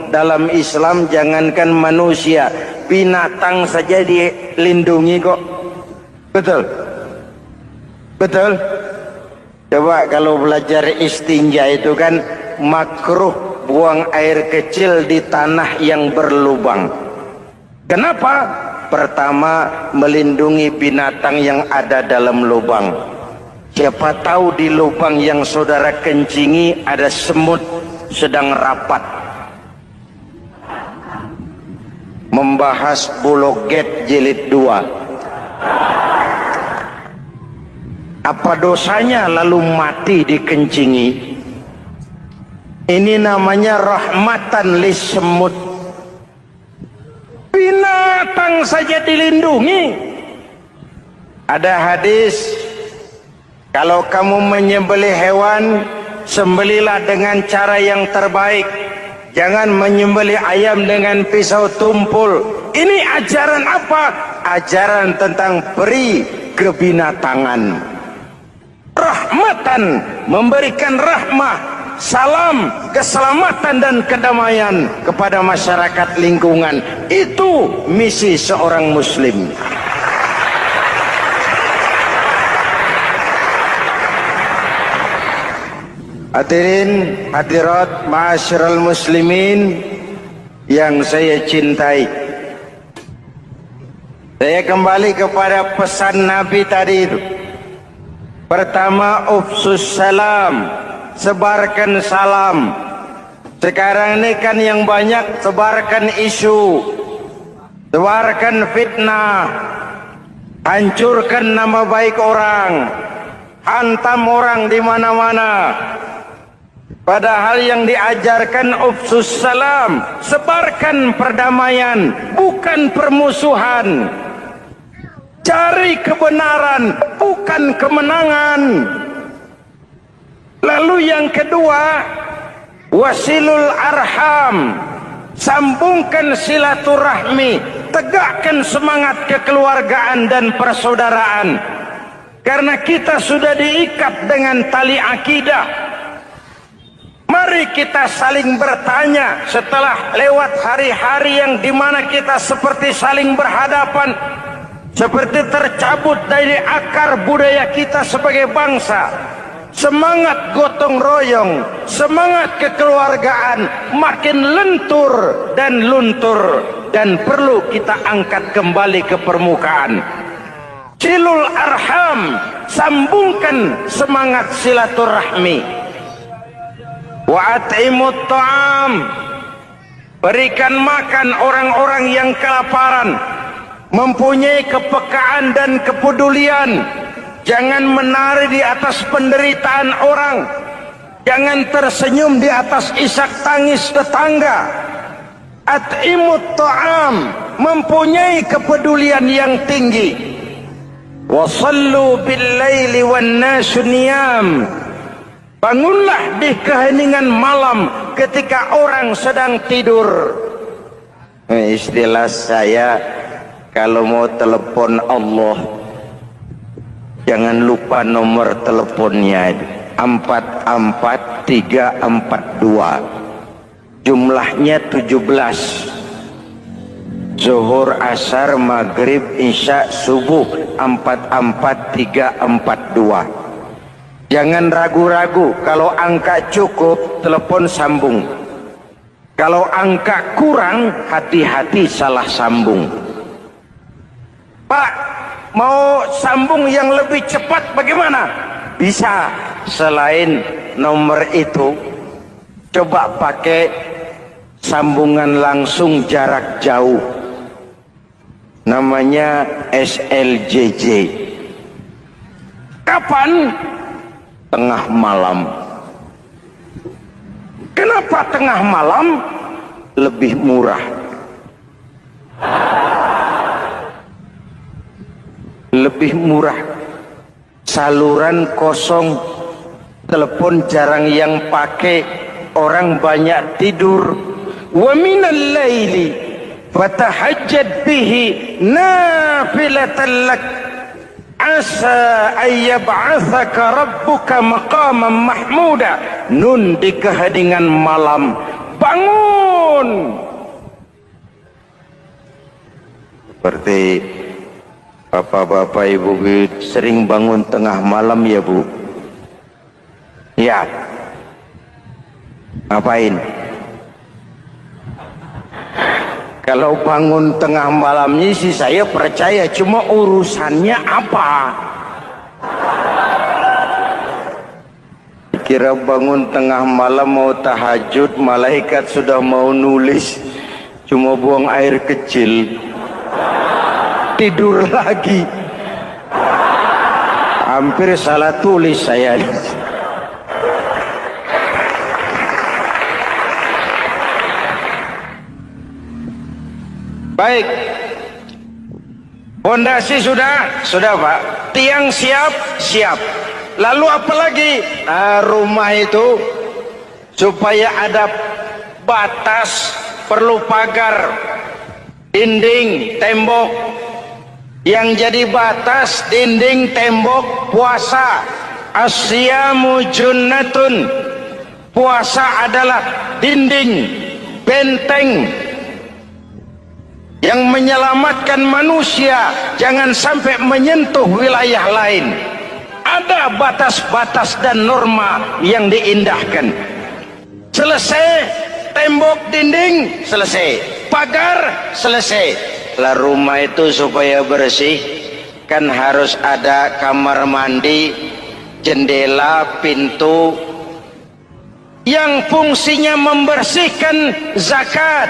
Dalam Islam jangankan manusia, binatang saja dilindungi kok. Betul? Betul? Coba kalau belajar istinja itu kan makruh buang air kecil di tanah yang berlubang. Kenapa? Pertama, melindungi binatang yang ada dalam lubang. Siapa tahu di lubang yang saudara kencingi ada semut sedang rapat. Membahas Buloget jilid 2. Apa dosanya lalu mati dikencingi? Ini namanya rahmatan lis semut. Binatang saja dilindungi. Ada hadis, kalau kamu menyembelih hewan, sembelilah dengan cara yang terbaik. Jangan menyembelih ayam dengan pisau tumpul. Ini ajaran apa? Ajaran tentang peri kebinatangan. Rahmatan, memberikan rahmah, salam, keselamatan dan kedamaian kepada masyarakat lingkungan. Itu misi seorang muslim. Hadirin hadirat ma'asyiral muslimin yang saya cintai, saya kembali kepada pesan Nabi tadi itu. Pertama, ufsus salam, sebarkan salam. Sekarang ini kan yang banyak sebarkan isu, sebarkan fitnah, hancurkan nama baik orang, hantam orang di mana-mana. Padahal yang diajarkan ufsus salam, sebarkan perdamaian, bukan permusuhan. Cari kebenaran, bukan kemenangan. Lalu yang kedua, wasilul arham, sambungkan silaturahmi, tegakkan semangat kekeluargaan dan persaudaraan. Karena kita sudah diikat dengan tali akidah. Mari kita saling bertanya setelah lewat hari-hari yang dimana kita seperti saling berhadapan, seperti tercabut dari akar budaya kita sebagai bangsa. Semangat gotong royong, semangat kekeluargaan makin lentur dan luntur, dan perlu kita angkat kembali ke permukaan. Silul arham, sambungkan semangat silaturahmi. Wa at'imut ta'am, berikan makan orang-orang yang kelaparan, mempunyai kepekaan dan kepedulian. Jangan menari di atas penderitaan orang, jangan tersenyum di atas isak tangis tetangga. At'imut ta'am, mempunyai kepedulian yang tinggi. Wa sallu bil laili wan nasu niyam, bangunlah di keheningan malam ketika orang sedang tidur. Istilah saya, kalau mau telepon Allah, jangan lupa nomor teleponnya, 44342. Jumlahnya 17. Zuhur, asar, maghrib, isya, subuh, 44342. Jangan ragu-ragu. Kalau angka cukup, telepon sambung. Kalau angka kurang, hati-hati salah sambung. Pak, mau sambung yang lebih cepat bagaimana? Bisa. Selain nomor itu, coba pakai sambungan langsung jarak jauh. Namanya SLJJ. Kapan? Tengah malam. Kenapa tengah malam? Lebih murah. Lebih murah. Saluran kosong, telepon jarang yang pakai, orang banyak tidur. Wa minal laili fatahajjad bihi nafilatan lak asa ayyab'athaka rabbuka maqaman mahmuda. Nun, di keheningan malam bangun. Seperti bapak-bapak, ibu sering bangun tengah malam ya Bu? Ya. Ngapain? Kalau bangun tengah malamnya sih saya percaya, cuma urusannya apa? Kira bangun tengah malam mau tahajud, malaikat sudah mau nulis, cuma buang air kecil, tidur lagi. Hampir salah tulis saya. Baik, fondasi sudah Pak, tiang siap. Lalu apa lagi? Rumah itu supaya ada batas, perlu pagar, dinding, tembok. Yang jadi batas, dinding, tembok, puasa. Asyamu junnatun, puasa adalah dinding, benteng yang menyelamatkan manusia jangan sampai menyentuh wilayah lain. Ada batas-batas dan norma yang diindahkan. Selesai, tembok, dinding, selesai. Pagar, selesai. Lah rumah itu supaya bersih, kan harus ada kamar mandi, jendela, pintu, yang fungsinya membersihkan zakat.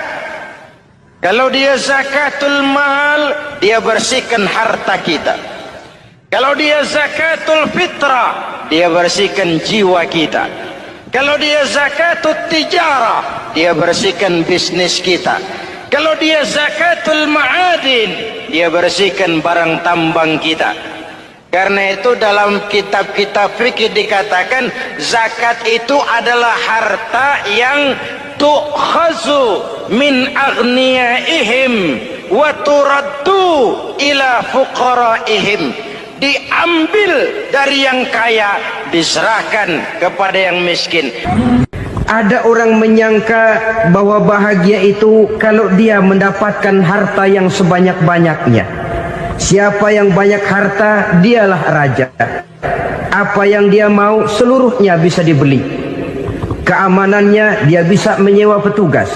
Kalau dia zakatul mal, dia bersihkan harta kita. Kalau dia zakatul fitrah, dia bersihkan jiwa kita. Kalau dia zakatul tijarah, dia bersihkan bisnis kita. Kalau dia zakatul ma'adin, dia bersihkan barang tambang kita. Karena itu dalam kitab-kitab fikih dikatakan zakat itu adalah harta yang tu'khazu min aghniyaihim wa turaddu ila fuqaraihim, diambil dari yang kaya diserahkan kepada yang miskin. Ada orang menyangka bahwa bahagia itu kalau dia mendapatkan harta yang sebanyak-banyaknya. Siapa yang banyak harta, dialah raja. Apa yang dia mau seluruhnya bisa dibeli. Keamanannya dia bisa menyewa petugas.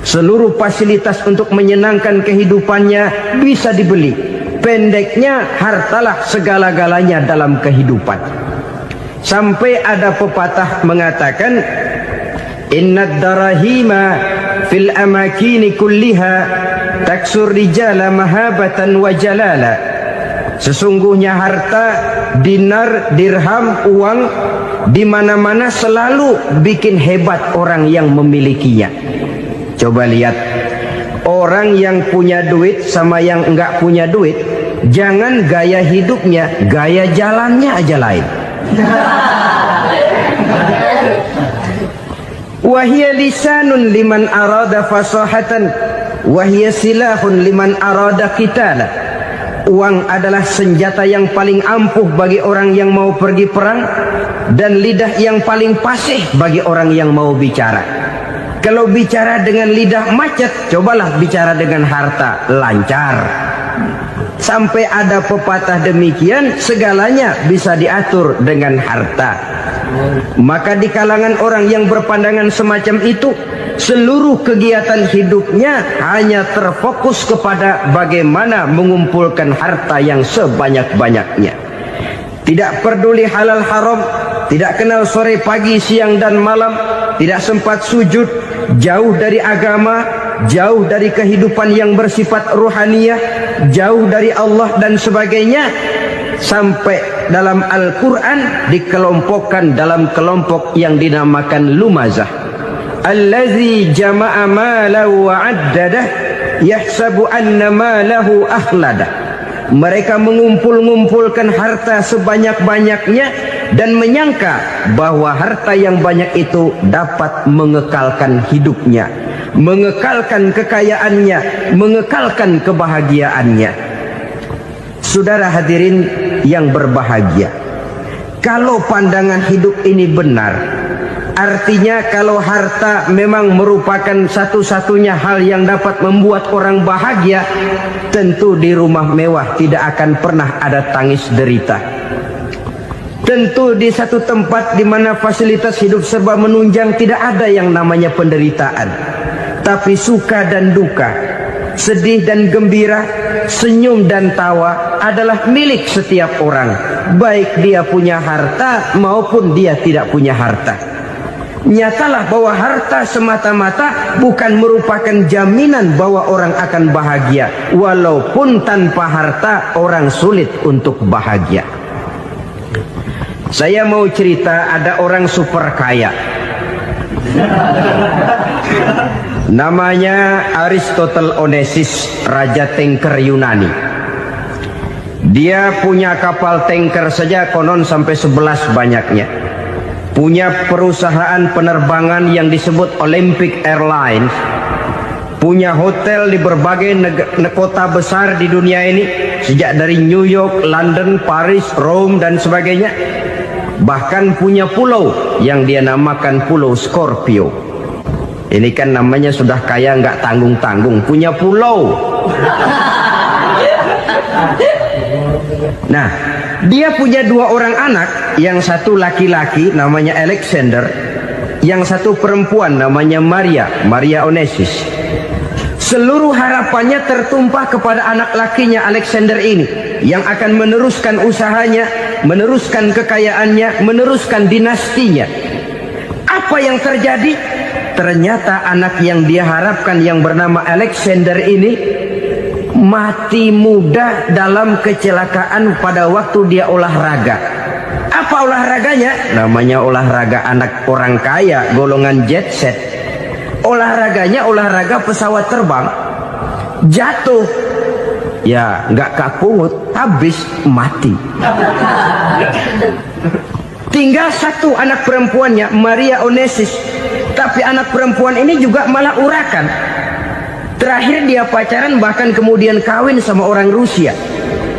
Seluruh fasilitas untuk menyenangkan kehidupannya bisa dibeli. Pendeknya, hartalah segala-galanya dalam kehidupan. Sampai ada pepatah mengatakan, innad darahima fil amakini kulliha taksur rijala mahabatan wa jalala. Sesungguhnya harta, dinar, dirham, uang di mana-mana selalu bikin hebat orang yang memilikinya. Coba lihat, orang yang punya duit sama yang enggak punya duit, jangan gaya hidupnya, gaya jalannya aja lain. Wahia lisanun liman arada fasahatan, wahia silahun liman arada qitala. Uang adalah senjata yang paling ampuh bagi orang yang mau pergi perang, dan lidah yang paling fasih bagi orang yang mau bicara. Kalau bicara dengan lidah macet, cobalah bicara dengan harta, lancar. Sampai ada pepatah demikian, segalanya bisa diatur dengan harta. Maka di kalangan orang yang berpandangan semacam itu, seluruh kegiatan hidupnya hanya terfokus kepada bagaimana mengumpulkan harta yang sebanyak-banyaknya. Tidak peduli halal haram, tidak kenal sore pagi siang dan malam, tidak sempat sujud, jauh dari agama, jauh dari kehidupan yang bersifat ruhaniyah, jauh dari Allah dan sebagainya. Sampai dalam Al-Quran dikelompokkan dalam kelompok yang dinamakan lumazah. Allazi jama'a malahu wa'addadah yahsabu anna malahu akhladah. Mereka mengumpul-ngumpulkan harta sebanyak-banyaknya dan menyangka bahwa harta yang banyak itu dapat mengekalkan hidupnya, mengekalkan kekayaannya, mengekalkan kebahagiaannya. Saudara hadirin yang berbahagia, kalau pandangan hidup ini benar, artinya kalau harta memang merupakan satu-satunya hal yang dapat membuat orang bahagia, tentu di rumah mewah tidak akan pernah ada tangis derita. Tentu di satu tempat di mana fasilitas hidup serba menunjang tidak ada yang namanya penderitaan. Tapi suka dan duka, sedih dan gembira, senyum dan tawa adalah milik setiap orang, baik dia punya harta maupun dia tidak punya harta. Nyatalah bahwa harta semata-mata bukan merupakan jaminan bahwa orang akan bahagia. Walaupun tanpa harta orang sulit untuk bahagia. Saya mau cerita, ada orang super kaya, namanya Aristotle Onesimus, raja tanker Yunani. Dia punya kapal tanker saja konon sampai 11 banyaknya. Punya perusahaan penerbangan yang disebut Olympic Airlines. Punya hotel di berbagai kota besar di dunia ini, sejak dari New York, London, Paris, Rome dan sebagainya. Bahkan punya pulau yang dia namakan Pulau Scorpio. Ini kan namanya sudah kaya nggak tanggung-tanggung, punya pulau. Nah, dia punya 2 orang anak, yang satu laki-laki namanya Alexander, yang satu perempuan namanya Maria Onesimus. Seluruh harapannya tertumpah kepada anak lakinya Alexander ini, yang akan meneruskan usahanya, meneruskan kekayaannya, meneruskan dinastinya. Apa yang terjadi? Ternyata anak yang dia harapkan yang bernama Alexander ini mati muda dalam kecelakaan pada waktu dia olahraga. Apa olahraganya? Namanya olahraga anak orang kaya, golongan jet set. Olahraganya olahraga pesawat terbang. Jatuh, ya nggak kapungut, habis mati. Tinggal satu anak perempuannya, Maria Onesimus. Tapi anak perempuan ini juga malah urakan. Terakhir dia pacaran bahkan kemudian kawin sama orang Rusia.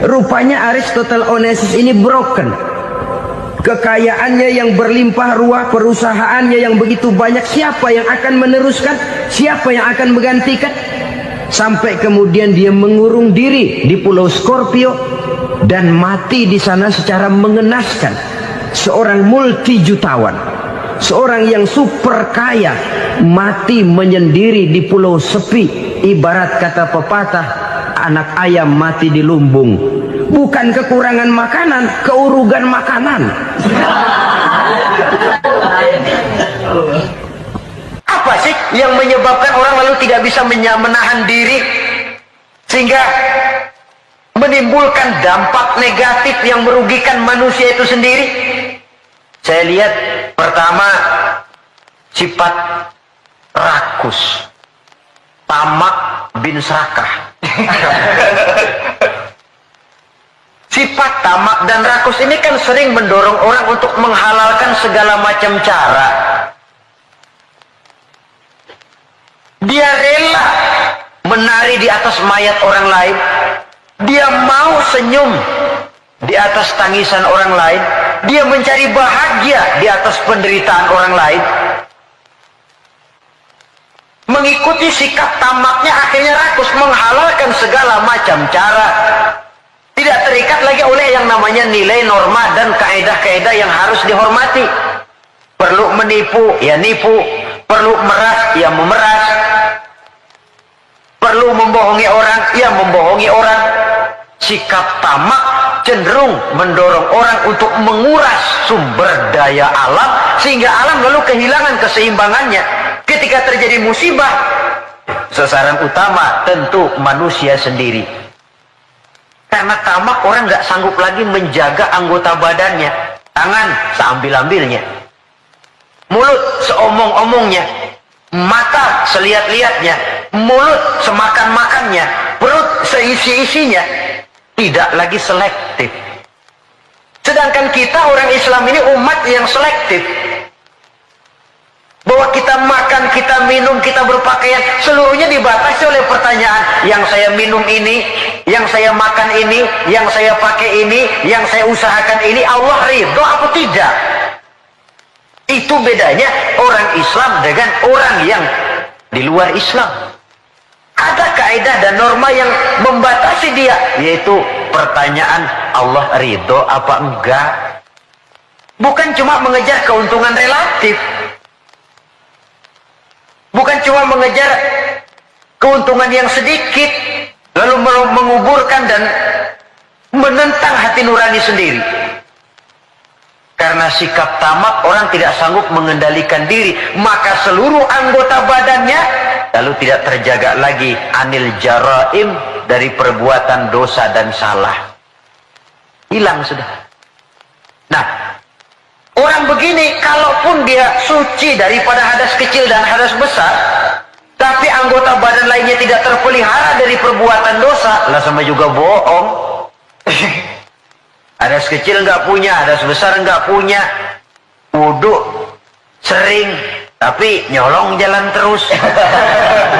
Rupanya Aristotle Onassis ini broken. Kekayaannya yang berlimpah ruah, perusahaannya yang begitu banyak, siapa yang akan meneruskan? Siapa yang akan menggantikan? Sampai kemudian dia mengurung diri di Pulau Scorpio dan mati di sana secara mengenaskan. Seorang multi jutawan, seorang yang super kaya, mati menyendiri di pulau sepi. Ibarat kata pepatah, anak ayam mati di lumbung. Bukan kekurangan makanan, keurugan makanan. Apa sih yang menyebabkan orang lalu tidak bisa menahan diri sehingga menimbulkan dampak negatif yang merugikan manusia itu sendiri? Saya lihat pertama, sifat rakus, tamak bin serakah. Sifat tamak dan rakus ini kan sering mendorong orang untuk menghalalkan segala macam cara. Dia rela menari di atas mayat orang lain. Dia mau senyum di atas tangisan orang lain. Dia mencari bahagia di atas penderitaan orang lain. Mengikuti sikap tamaknya akhirnya rakus, menghalalkan segala macam cara. Tidak terikat lagi oleh yang namanya nilai, norma, dan kaedah-kaedah yang harus dihormati. Perlu menipu, ya nipu. Perlu meras, ya memeras. Perlu membohongi orang, ya membohongi orang. Sikap tamak cenderung mendorong orang untuk menguras sumber daya alam, sehingga alam lalu kehilangan keseimbangannya. Ketika terjadi musibah, sasaran utama tentu manusia sendiri. Karena tamak, orang nggak sanggup lagi menjaga anggota badannya. Tangan seambil-ambilnya, mulut seomong-omongnya, mata selihat-lihatnya, mulut semakan-makannya, perut seisi-isinya. Tidak lagi selektif. Sedangkan kita orang Islam ini umat yang selektif. Bahwa kita makan, kita minum, kita berpakaian, seluruhnya dibatasi oleh pertanyaan. Yang saya minum ini, yang saya makan ini, yang saya pakai ini, yang saya usahakan ini, Allah ridho apa tidak? Itu bedanya orang Islam dengan orang yang di luar Islam. Ada kaidah dan norma yang membatasi dia, yaitu pertanyaan Allah ridho apa enggak. Bukan cuma mengejar keuntungan relatif, bukan cuma mengejar keuntungan yang sedikit lalu menguburkan dan menentang hati nurani sendiri. Karena sikap tamak, orang tidak sanggup mengendalikan diri, maka seluruh anggota badannya lalu tidak terjaga lagi anil jaraim, dari perbuatan dosa dan salah. Hilang sudah. Nah, orang begini kalaupun dia suci daripada hadas kecil dan hadas besar, tapi anggota badan lainnya tidak terpelihara dari perbuatan dosa, lah sama juga bohong. Hadas kecil nggak punya, hadas besar nggak punya, wudhu sering tapi nyolong jalan terus.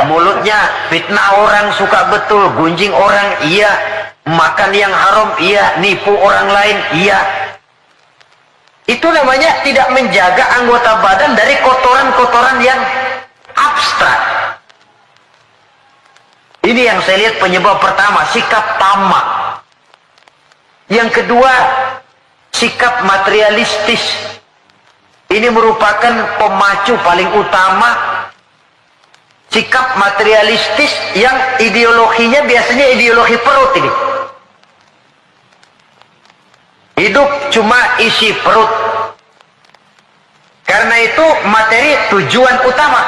Mulutnya fitnah orang, suka betul, gunjing orang, iya. Makan yang haram, iya. Nipu orang lain, iya. Itu namanya tidak menjaga anggota badan dari kotoran-kotoran yang abstrak. Ini yang saya lihat penyebab pertama, sikap tamak. Yang kedua, sikap materialistis. Ini merupakan pemacu paling utama. Sikap materialistis yang ideologinya biasanya ideologi perut ini. Hidup cuma isi perut. Karena itu materi tujuan utama.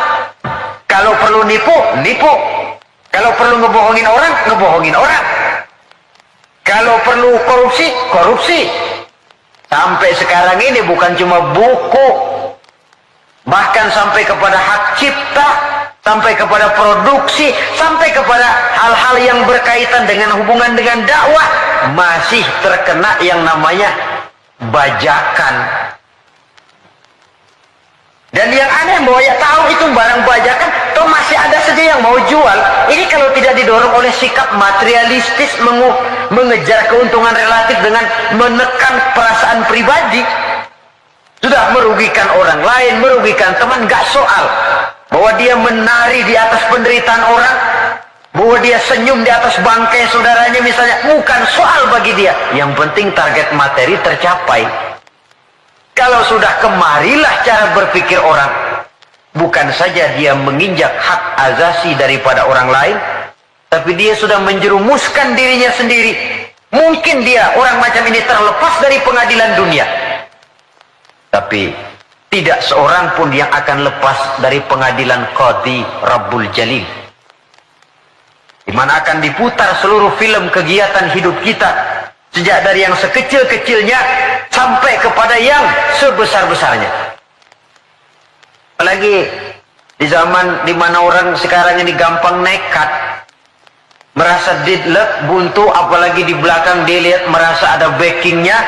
Kalau perlu nipu, nipu. Kalau perlu ngebohongin orang, ngebohongin orang. Kalau perlu korupsi, korupsi. Sampai sekarang ini bukan cuma buku, bahkan sampai kepada hak cipta, sampai kepada produksi, sampai kepada hal-hal yang berkaitan dengan hubungan dengan dakwah, masih terkena yang namanya bajakan. Dan yang aneh bahwa ya tahu itu barang bajakan, toh masih ada saja yang mau jual. Ini kalau tidak didorong oleh sikap materialistis mengejar keuntungan relatif dengan menekan perasaan pribadi, sudah merugikan orang lain, merugikan teman, gak soal. Bahwa dia menari di atas penderitaan orang, bahwa dia senyum di atas bangkai saudaranya misalnya, bukan soal bagi dia. Yang penting target materi tercapai. Kalau sudah kemarilah cara berpikir orang, bukan saja dia menginjak hak azasi daripada orang lain, tapi dia sudah menjerumuskan dirinya sendiri. Mungkin dia, orang macam ini, terlepas dari pengadilan dunia, tapi tidak seorang pun yang akan lepas dari pengadilan Qadhi Rabbul Jalil, di mana akan diputar seluruh film kegiatan hidup kita, sejak dari yang sekecil-kecilnya sampai kepada yang sebesar-besarnya. Apalagi di zaman di mana orang sekarang ini gampang nekat, merasa didlek, buntu, apalagi di belakang dilihat merasa ada backingnya,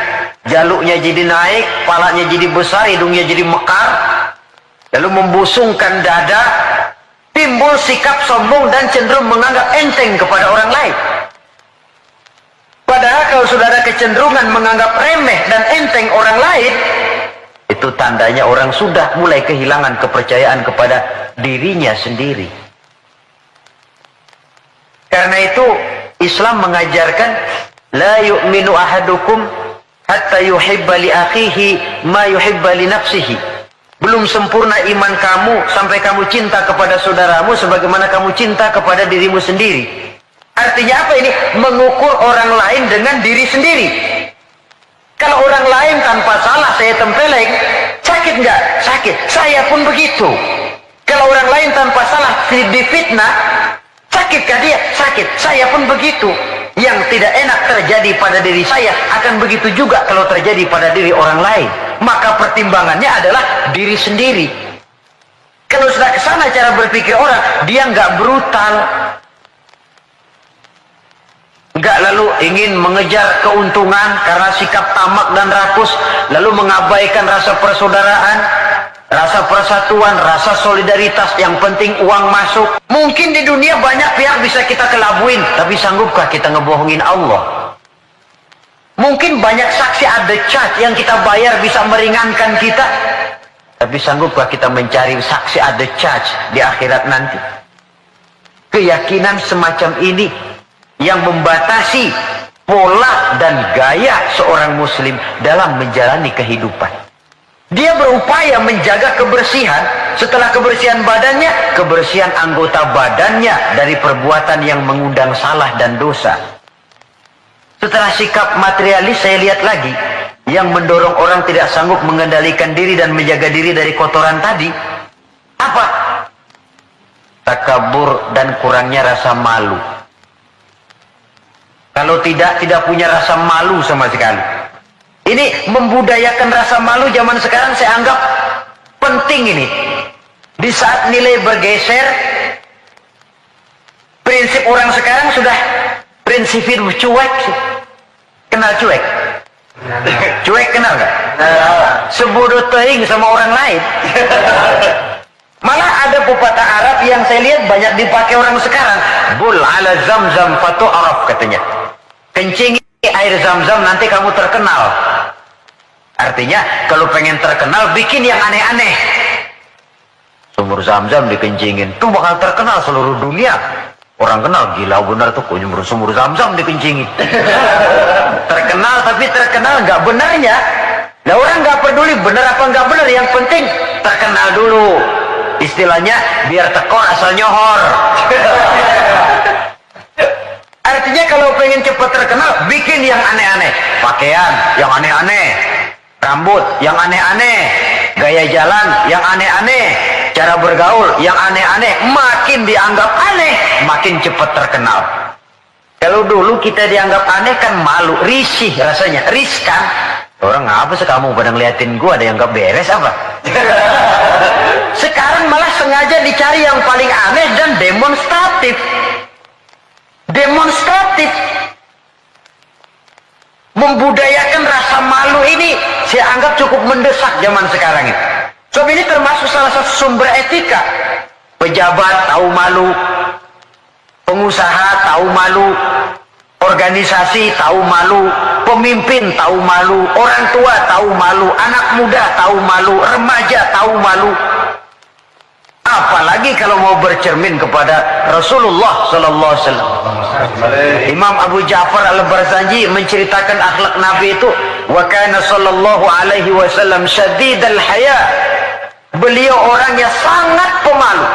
jaluknya jadi naik, palanya jadi besar, hidungnya jadi mekar, lalu membusungkan dada, timbul sikap sombong dan cenderung menganggap enteng kepada orang lain. Padahal kalau sudah ada kecenderungan menganggap remeh dan enteng orang lain, itu tandanya orang sudah mulai kehilangan kepercayaan kepada dirinya sendiri. Karena itu Islam mengajarkan, la yu'minu ahadukum hatta yuhibba li akhihi ma yuhibba li nafsihi. Belum sempurna iman kamu sampai kamu cinta kepada saudaramu sebagaimana kamu cinta kepada dirimu sendiri. Artinya apa ini? Mengukur orang lain dengan diri sendiri. Kalau orang lain tanpa salah saya tempeleng, sakit nggak? Sakit. Saya pun begitu. Kalau orang lain tanpa salah difitnah, sakitkah dia? Sakit. Saya pun begitu. Yang tidak enak terjadi pada diri saya akan begitu juga kalau terjadi pada diri orang lain. Maka pertimbangannya adalah diri sendiri. Kalau sudah kesana cara berpikir orang, dia nggak brutal, nggak lalu ingin mengejar keuntungan karena sikap tamak dan rakus, lalu mengabaikan rasa persaudaraan, rasa persatuan, rasa solidaritas. Yang penting uang masuk. Mungkin di dunia banyak pihak bisa kita kelabuin, tapi sanggupkah kita ngebohongin Allah? Mungkin banyak saksi ada charge yang kita bayar bisa meringankan kita, tapi sanggupkah kita mencari saksi ada charge di akhirat nanti? Keyakinan semacam ini yang membatasi pola dan gaya seorang muslim dalam menjalani kehidupan. Dia berupaya menjaga kebersihan, setelah kebersihan badannya, kebersihan anggota badannya dari perbuatan yang mengundang salah dan dosa. Setelah sikap materialis, saya lihat lagi yang mendorong orang tidak sanggup mengendalikan diri dan menjaga diri dari kotoran tadi. Apa? Takabur dan kurangnya rasa malu. Kalau tidak punya rasa malu sama sekali. Ini membudayakan rasa malu zaman sekarang saya anggap penting ini. Di saat nilai bergeser, prinsip orang sekarang sudah prinsip hidup cuek sih. Kenal cuek? Cuek kenal gak? Sebodoh teing sama orang lain. Malah ada pepatah Arab yang saya lihat banyak dipakai orang sekarang. Bul ala zamzam fatu'araf katanya. Kencingi air zam-zam nanti kamu terkenal. Artinya kalau pengen terkenal bikin yang aneh-aneh. Sumur zam-zam dikencingin, tuh bakal terkenal seluruh dunia. Orang kenal, gila benar tuh kok sumur zam-zam dikencingin. Terkenal tapi terkenal nggak benarnya. Nah orang nggak peduli benar apa nggak benar, yang penting terkenal dulu. Istilahnya biar tekor asal nyohor. Artinya kalau pengen cepat terkenal, bikin yang aneh-aneh. Pakaian yang aneh-aneh, rambut yang aneh-aneh, gaya jalan yang aneh-aneh, cara bergaul yang aneh-aneh. Makin dianggap aneh, makin cepat terkenal. Kalau dulu kita dianggap aneh kan malu, risih rasanya, riskan. Orang apa sih kamu pada ngeliatin gua, ada yang gak beres apa? Sekarang malah sengaja dicari yang paling aneh dan demonstratif. Demonstratif. Membudayakan rasa malu ini saya anggap cukup mendesak zaman sekarang ini. Sebab ini termasuk salah satu sumber etika. Pejabat tahu malu, pengusaha tahu malu, organisasi tahu malu, pemimpin tahu malu, orang tua tahu malu, anak muda tahu malu, remaja tahu malu. Apalagi kalau mau bercermin kepada Rasulullah sallallahu alaihi wasallam. Imam Abu Ja'far Al-Barzanji menceritakan akhlak Nabi itu, wa kana sallallahu alaihi wasallam syadidal haya. Beliau orang yang sangat pemalu.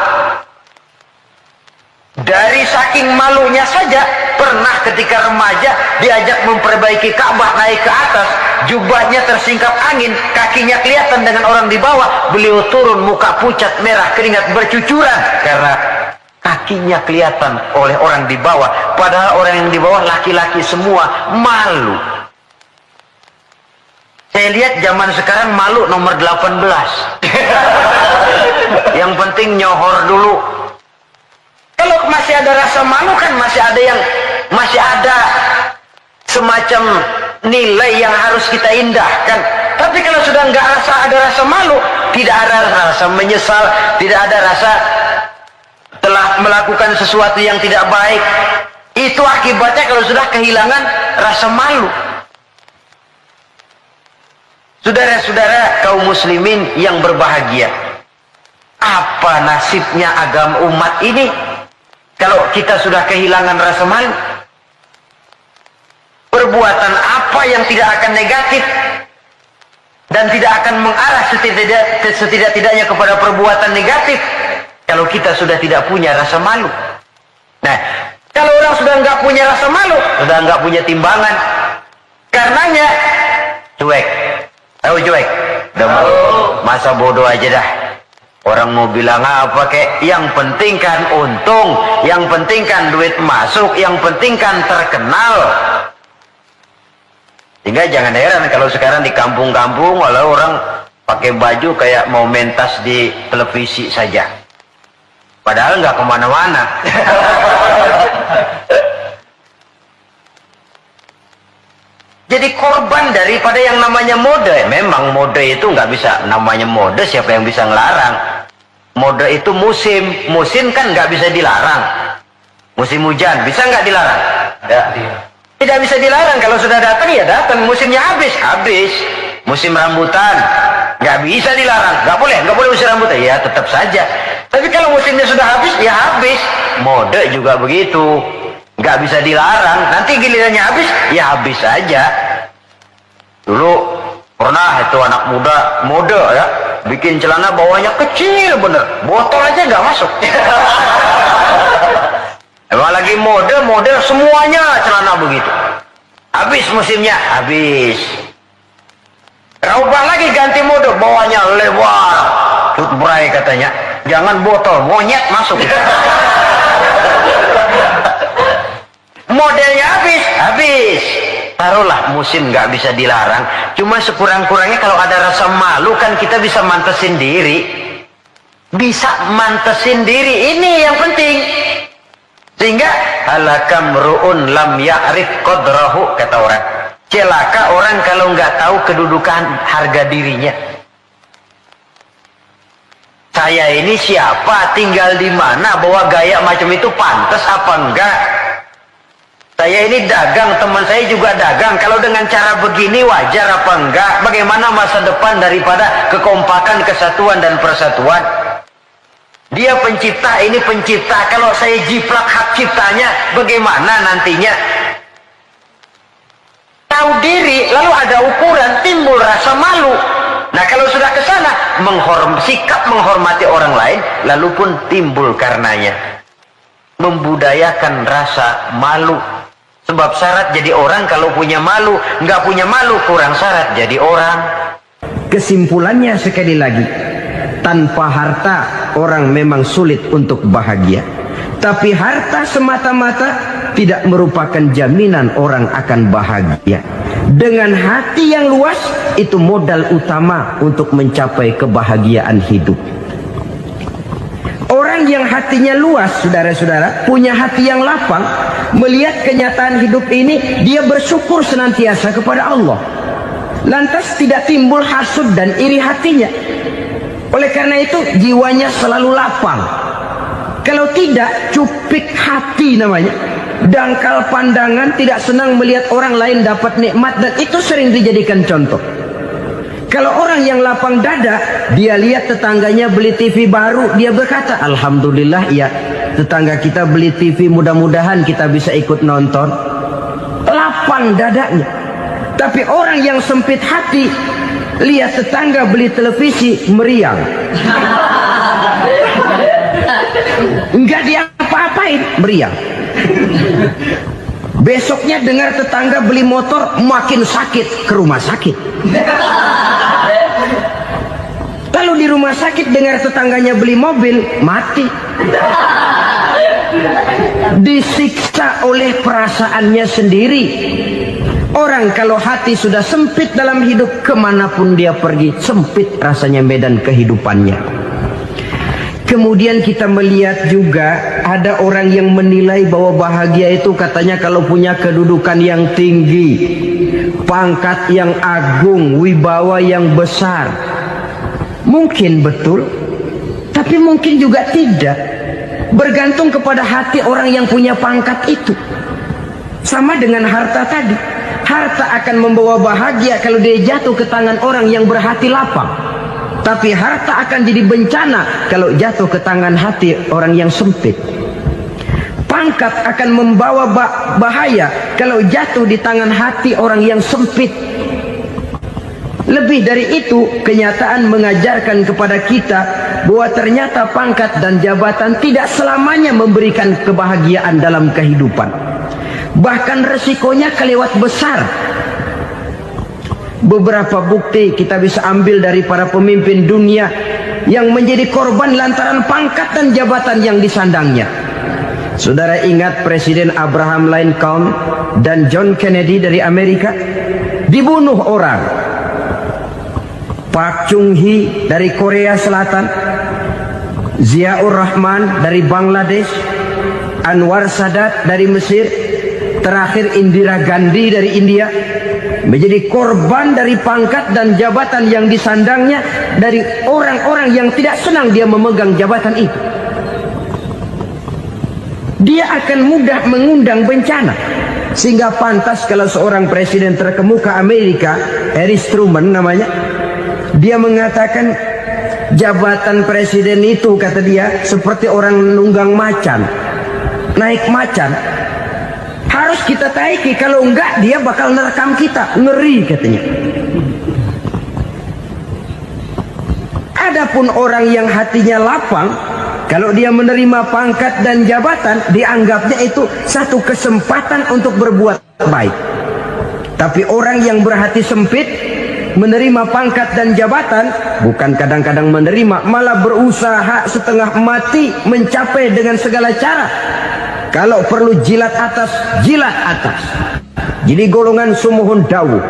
Dari saking malunya saja, pernah ketika remaja diajak memperbaiki Ka'bah naik ke atas, jubahnya tersingkap angin, kakinya kelihatan dengan orang di bawah, beliau turun muka pucat merah, keringat bercucuran karena kakinya kelihatan oleh orang di bawah, padahal orang yang di bawah laki-laki semua, malu. Saya lihat zaman sekarang malu nomor 18. Yang penting nyohor dulu. Kalau masih ada rasa malu kan masih ada semacam nilai yang harus kita indahkan. Tapi kalau sudah nggak ada rasa malu, tidak ada rasa menyesal, tidak ada rasa telah melakukan sesuatu yang tidak baik, itu akibatnya kalau sudah kehilangan rasa malu. Saudara-saudara kaum muslimin yang berbahagia, apa nasibnya agama umat ini kalau kita sudah kehilangan rasa malu? Perbuatan apa yang tidak akan negatif dan tidak akan mengarah setidak-tidaknya kepada perbuatan negatif kalau kita sudah tidak punya rasa malu? Nah, kalau orang sudah nggak punya rasa malu, sudah nggak punya timbangan, karenanya cuek. Tahu cuek? Udah masa bodoh aja dah. Orang mau bilang apa kek, yang penting kan untung, yang penting kan duit masuk, yang penting kan terkenal. Sehingga jangan heran kalau sekarang di kampung-kampung walau orang pakai baju kayak mau mentas di televisi saja. Padahal nggak kemana-mana. Jadi korban daripada yang namanya mode. Memang mode itu nggak bisa, namanya mode siapa yang bisa ngelarang? Mode itu musim, musim kan nggak bisa dilarang. Musim hujan bisa nggak dilarang? Ya. Tidak bisa dilarang, kalau sudah datang ya datang, musimnya habis. Musim rambutan nggak bisa dilarang, nggak boleh musim rambutan, ya tetap saja. Tapi kalau musimnya sudah habis ya habis. Mode juga begitu. Nggak bisa dilarang, nanti gilirannya habis, ya habis saja. Dulu pernah itu anak muda mode ya, bikin celana bawahnya kecil bener, botol aja nggak masuk. Emang lagi mode semuanya celana begitu. Habis musimnya, habis. Rubah lagi ganti mode, bawahnya lebar, tutbray katanya, jangan botol, monyet masuk. Modelnya habis. Taruhlah musim nggak bisa dilarang, cuma sekurang-kurangnya kalau ada rasa malu kan kita bisa mantesin diri. Bisa mantesin diri, ini yang penting. Sehingga halakam ru'un lam ya'rif qadrahu, kata orang. Celaka orang kalau nggak tahu kedudukan harga dirinya. Saya ini siapa, tinggal di mana, bawa gaya macam itu pantas apa enggak? Saya ini dagang, teman saya juga dagang. Kalau dengan cara begini wajar apa enggak? Bagaimana masa depan daripada kekompakan, kesatuan dan persatuan? Dia pencipta, ini pencipta. Kalau saya jiplak hak ciptanya, bagaimana nantinya? Tahu diri, lalu ada ukuran, timbul rasa malu. Nah kalau sudah ke sana, sikap menghormati orang lain, lalu pun timbul karenanya membudayakan rasa malu. Sebab syarat jadi orang kalau punya malu, nggak punya malu kurang syarat jadi orang. Kesimpulannya sekali lagi, tanpa harta orang memang sulit untuk bahagia. Tapi harta semata-mata tidak merupakan jaminan orang akan bahagia. Dengan hati yang luas, itu modal utama untuk mencapai kebahagiaan hidup. Orang yang hatinya luas, saudara-saudara, punya hati yang lapang, melihat kenyataan hidup ini, dia bersyukur senantiasa kepada Allah. Lantas tidak timbul hasud dan iri hatinya. Oleh karena itu jiwanya selalu lapang. Kalau tidak, cupik hati namanya, dangkal pandangan, tidak senang melihat orang lain dapat nikmat, dan itu sering dijadikan contoh. Kalau orang yang lapang dada, dia lihat tetangganya beli TV baru, dia berkata, alhamdulillah ya, tetangga kita beli TV, mudah-mudahan kita bisa ikut nonton. Lapang dadanya. Tapi orang yang sempit hati, lihat tetangga beli televisi, meriang. Enggak diapa-apain, meriang. Besoknya dengar tetangga beli motor, makin sakit, ke rumah sakit. Lalu di rumah sakit dengar tetangganya beli mobil, mati. Disiksa oleh perasaannya sendiri. Orang kalau hati sudah sempit dalam hidup, kemanapun dia pergi, sempit rasanya medan kehidupannya. Kemudian kita melihat juga ada orang yang menilai bahwa bahagia itu katanya kalau punya kedudukan yang tinggi, pangkat yang agung, wibawa yang besar. Mungkin betul, tapi mungkin juga tidak. Bergantung kepada hati orang yang punya pangkat itu. Sama dengan harta tadi. Harta akan membawa bahagia kalau dia jatuh ke tangan orang yang berhati lapang. Tapi harta akan jadi bencana kalau jatuh ke tangan hati orang yang sempit. Pangkat akan membawa bahaya kalau jatuh di tangan hati orang yang sempit. Lebih dari itu, kenyataan mengajarkan kepada kita bahwa ternyata pangkat dan jabatan tidak selamanya memberikan kebahagiaan dalam kehidupan. Bahkan resikonya kelewat besar. Beberapa bukti kita bisa ambil dari para pemimpin dunia yang menjadi korban lantaran pangkat dan jabatan yang disandangnya. Saudara ingat Presiden Abraham Lincoln dan John Kennedy dari Amerika? Dibunuh orang. Park Chung-hee dari Korea Selatan, Ziaur Rahman dari Bangladesh, Anwar Sadat dari Mesir, terakhir Indira Gandhi dari India, menjadi korban dari pangkat dan jabatan yang disandangnya dari orang-orang yang tidak senang dia memegang jabatan itu. Dia akan mudah mengundang bencana. Sehingga pantas kalau seorang presiden terkemuka Amerika, Harry Truman namanya, dia mengatakan jabatan presiden itu, kata dia, seperti orang nunggang macan, naik macan. Harus kita taiki, kalau enggak dia bakal nerekam kita, ngeri katanya. Adapun orang yang hatinya lapang, kalau dia menerima pangkat dan jabatan, dianggapnya itu satu kesempatan untuk berbuat baik. Tapi orang yang berhati sempit, menerima pangkat dan jabatan, bukan kadang-kadang menerima, malah berusaha setengah mati mencapai dengan segala cara. Kalau perlu jilat atas, jilat atas. Jadi golongan sumuhun dawuh.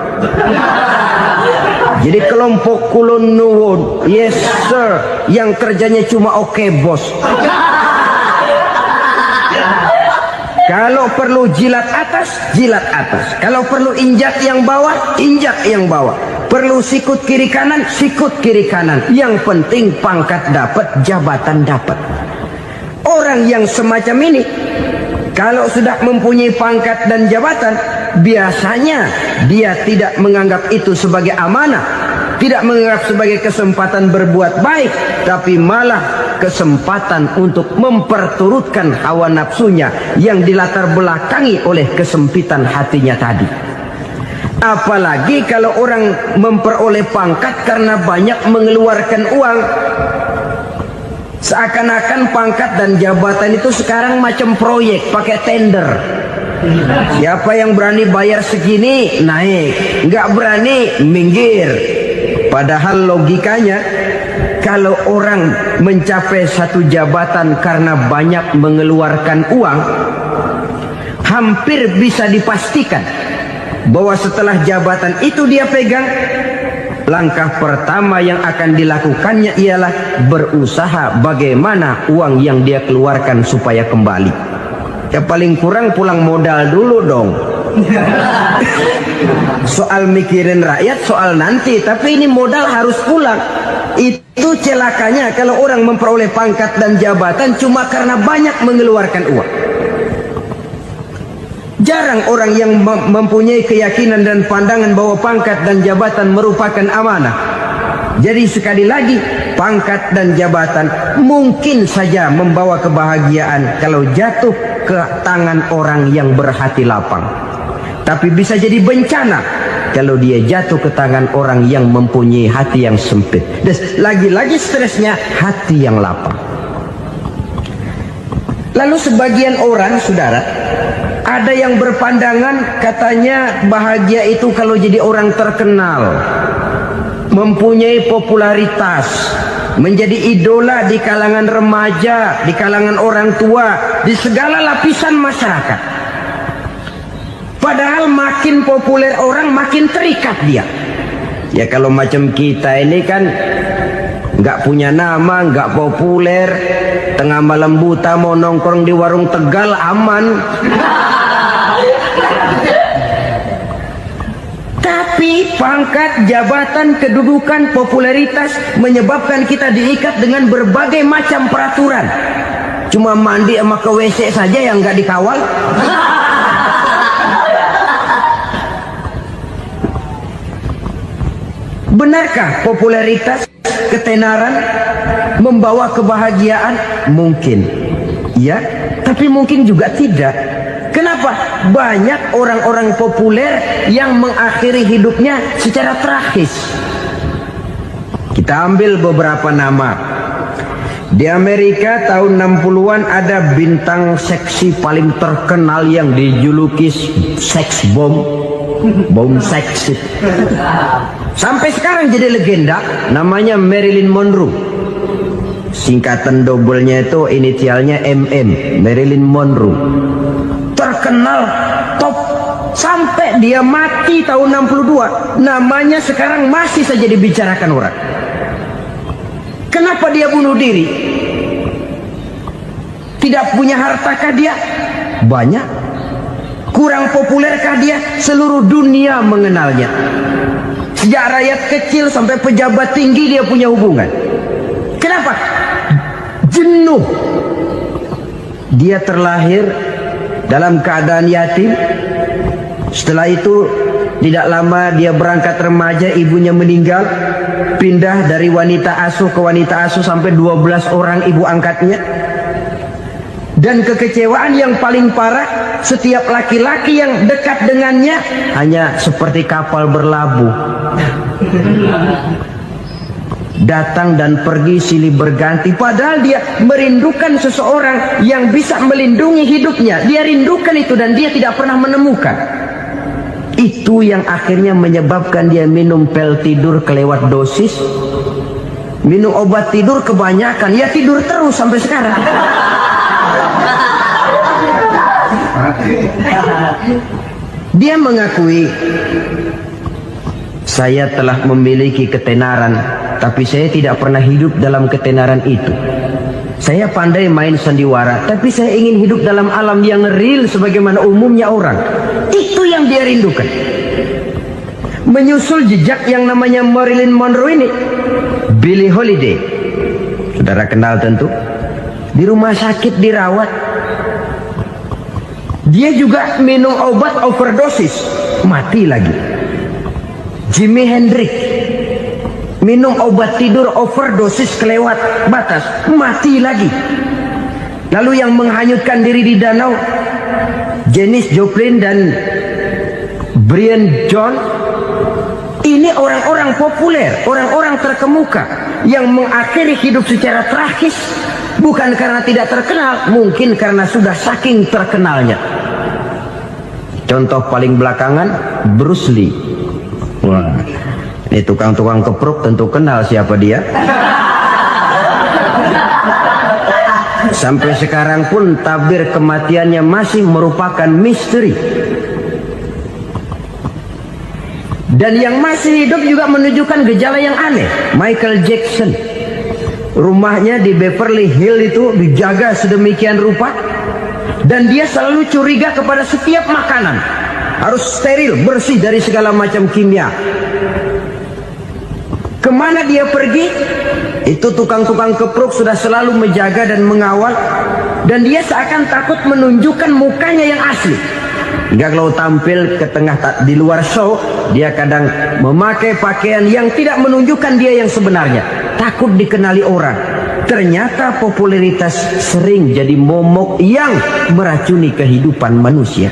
Jadi kelompok kulon nuwun, yes sir, yang kerjanya cuma oke bos. Kalau perlu jilat atas, jilat atas. Kalau perlu injak yang bawah, injak yang bawah. Perlu sikut kiri kanan, sikut kiri kanan. Yang penting pangkat dapat, jabatan dapat. Orang yang semacam ini, kalau sudah mempunyai pangkat dan jabatan, biasanya dia tidak menganggap itu sebagai amanah, tidak menganggap sebagai kesempatan berbuat baik, tapi malah kesempatan untuk memperturutkan hawa nafsunya yang dilatar belakangi oleh kesempitan hatinya tadi. Apalagi kalau orang memperoleh pangkat karena banyak mengeluarkan uang. Seakan-akan pangkat dan jabatan itu sekarang macam proyek, pakai tender. Siapa yang berani bayar segini, naik. Nggak berani, minggir. Padahal logikanya, kalau orang mencapai satu jabatan karena banyak mengeluarkan uang, hampir bisa dipastikan bahwa setelah jabatan itu dia pegang, langkah pertama yang akan dilakukannya ialah berusaha bagaimana uang yang dia keluarkan supaya kembali. Ya paling kurang pulang modal dulu dong. Soal mikirin rakyat, soal nanti, tapi ini modal harus pulang. Itu celakanya kalau orang memperoleh pangkat dan jabatan cuma karena banyak mengeluarkan uang. Jarang orang yang mempunyai keyakinan dan pandangan bahwa pangkat dan jabatan merupakan amanah. Jadi sekali lagi, pangkat dan jabatan mungkin saja membawa kebahagiaan kalau jatuh ke tangan orang yang berhati lapang. Tapi bisa jadi bencana kalau dia jatuh ke tangan orang yang mempunyai hati yang sempit. Dan lagi-lagi stresnya hati yang lapang. Lalu sebagian orang, saudara, ada yang berpandangan katanya bahagia itu kalau jadi orang terkenal, mempunyai popularitas, menjadi idola di kalangan remaja, di kalangan orang tua, di segala lapisan masyarakat. Padahal makin populer orang makin terikat dia. Ya kalau macam kita ini kan nggak punya nama, nggak populer, tengah malam buta mau nongkrong di warung Tegal aman. Tapi pangkat, jabatan, kedudukan, popularitas menyebabkan kita diikat dengan berbagai macam peraturan. Cuma mandi sama ke WC saja yang nggak dikawal. Benarkah popularitas, ketenaran membawa kebahagiaan? Mungkin, ya, tapi mungkin juga tidak. Kenapa? Banyak orang-orang populer yang mengakhiri hidupnya secara tragis. Kita ambil beberapa nama. Di Amerika tahun 60-an ada bintang seksi paling terkenal yang dijuluki sex bomb. Bom seks. Sampai sekarang jadi legenda, namanya Marilyn Monroe. Singkatan dobelnya itu inisialnya MM, Marilyn Monroe. Terkenal, top, sampai dia mati tahun 62. Namanya sekarang masih saja dibicarakan orang. Kenapa dia bunuh diri? Tidak punya hartakah dia? Banyak. Kurang populerkah dia? Seluruh dunia mengenalnya. Sejak rakyat kecil sampai pejabat tinggi dia punya hubungan. Kenapa? Jenuh. Dia terlahir dalam keadaan yatim. Setelah itu tidak lama dia berangkat remaja, ibunya meninggal. Pindah dari wanita asuh ke wanita asuh sampai 12 orang ibu angkatnya. Dan kekecewaan yang paling parah, setiap laki-laki yang dekat dengannya hanya seperti kapal berlabuh. Datang dan pergi silih berganti. Padahal dia merindukan seseorang yang bisa melindungi hidupnya. Dia rindukan itu dan dia tidak pernah menemukan. Itu yang akhirnya menyebabkan dia minum pil tidur kelewat dosis. Minum obat tidur kebanyakan. Ya tidur terus sampai sekarang. Dia mengakui, saya telah memiliki ketenaran, tapi saya tidak pernah hidup dalam ketenaran itu. Saya pandai main sandiwara, tapi saya ingin hidup dalam alam yang real sebagaimana umumnya orang. Itu yang dia rindukan. Menyusul jejak yang namanya Marilyn Monroe ini, Billie Holiday, saudara kenal tentu, di rumah sakit dirawat. Dia juga minum obat overdosis, mati lagi. Jimi Hendrix minum obat tidur overdosis kelewat batas, mati lagi. Lalu yang menghanyutkan diri di danau, Janis Joplin dan Brian Jones. Ini orang-orang populer, orang-orang terkemuka yang mengakhiri hidup secara tragis. Bukan karena tidak terkenal, mungkin karena sudah saking terkenalnya. Contoh paling belakangan, Bruce Lee. Wah, ini tukang-tukang kepruk tentu kenal siapa dia. Sampai sekarang pun tabir kematiannya masih merupakan misteri. Dan yang masih hidup juga menunjukkan gejala yang aneh. Michael Jackson, rumahnya di Beverly Hills itu dijaga sedemikian rupa, dan dia selalu curiga kepada setiap makanan. harus steril, bersih dari segala macam kimia. Kemana dia pergi? Itu tukang-tukang kepruk sudah selalu menjaga dan mengawal, dan dia seakan takut menunjukkan mukanya yang asli. Hingga kalau tampil ke tengah di luar show, dia kadang memakai pakaian yang tidak menunjukkan dia yang sebenarnya, takut dikenali orang. Ternyata popularitas sering jadi momok yang meracuni kehidupan manusia.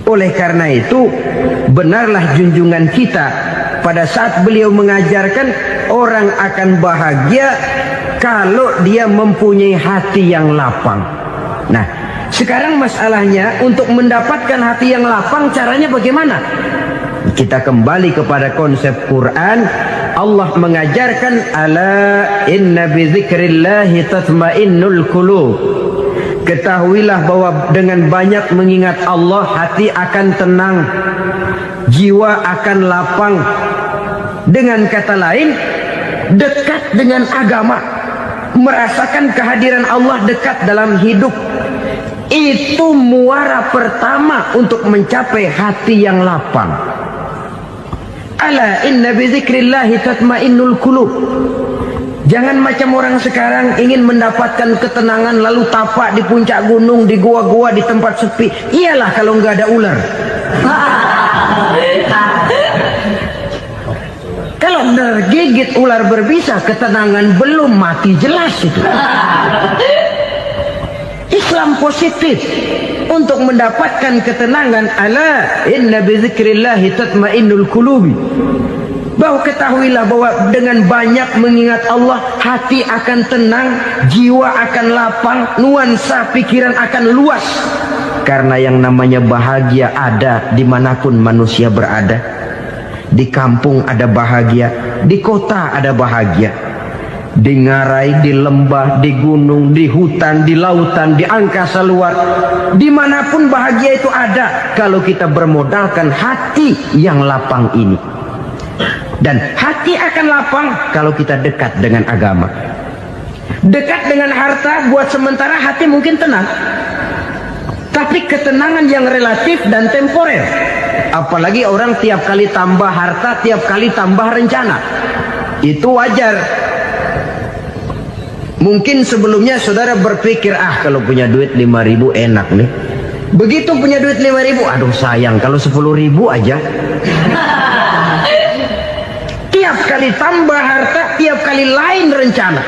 Oleh karena itu, benarlah junjungan kita pada saat beliau mengajarkan orang akan bahagia kalau dia mempunyai hati yang lapang. Nah, sekarang masalahnya untuk mendapatkan hati yang lapang, caranya bagaimana? Kita kembali kepada konsep Quran. Allah mengajarkan, ala inna bi dzikrillahi tatmainnul qulub. Ketahuilah bahwa dengan banyak mengingat Allah, hati akan tenang, jiwa akan lapang. Dengan kata lain, dekat dengan agama, merasakan kehadiran Allah dekat dalam hidup. Itu muara pertama untuk mencapai hati yang lapang. Ala inna bi dzikrillahi tatmainnul qulub. Jangan macam orang sekarang ingin mendapatkan ketenangan lalu tapak di puncak gunung, di gua-gua, di tempat sepi. Iyalah kalau nggak ada ular. Kalau tergigit ular berbisa, ketenangan belum, mati jelas itu. Islam positif untuk mendapatkan ketenangan. Ala inna bi dzikrillahi tatmainnul qulubi. Bahwa ketahuilah bahwa dengan banyak mengingat Allah, hati akan tenang, jiwa akan lapang, nuansa pikiran akan luas. Karena yang namanya bahagia ada dimanapun manusia berada. Di kampung ada bahagia, di kota ada bahagia, di ngarai, di lembah, di gunung, di hutan, di lautan, di angkasa luar, dimanapun bahagia itu ada kalau kita bermodalkan hati yang lapang ini. Dan hati akan lapang kalau kita dekat dengan agama. Dekat dengan harta buat sementara hati mungkin tenang, tapi ketenangan yang relatif dan temporer. Apalagi orang tiap kali tambah harta, tiap kali tambah rencana. Itu wajar. Mungkin sebelumnya saudara berpikir, kalau punya duit 5.000 enak nih. Begitu punya duit 5.000, aduh sayang kalau 10.000 aja. Tiap kali tambah harta, tiap kali lain rencana.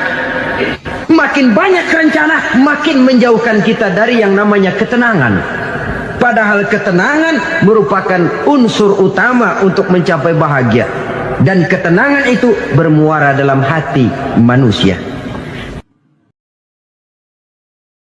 Makin banyak rencana, makin menjauhkan kita dari yang namanya ketenangan. Padahal ketenangan merupakan unsur utama untuk mencapai bahagia. Dan ketenangan itu bermuara dalam hati manusia.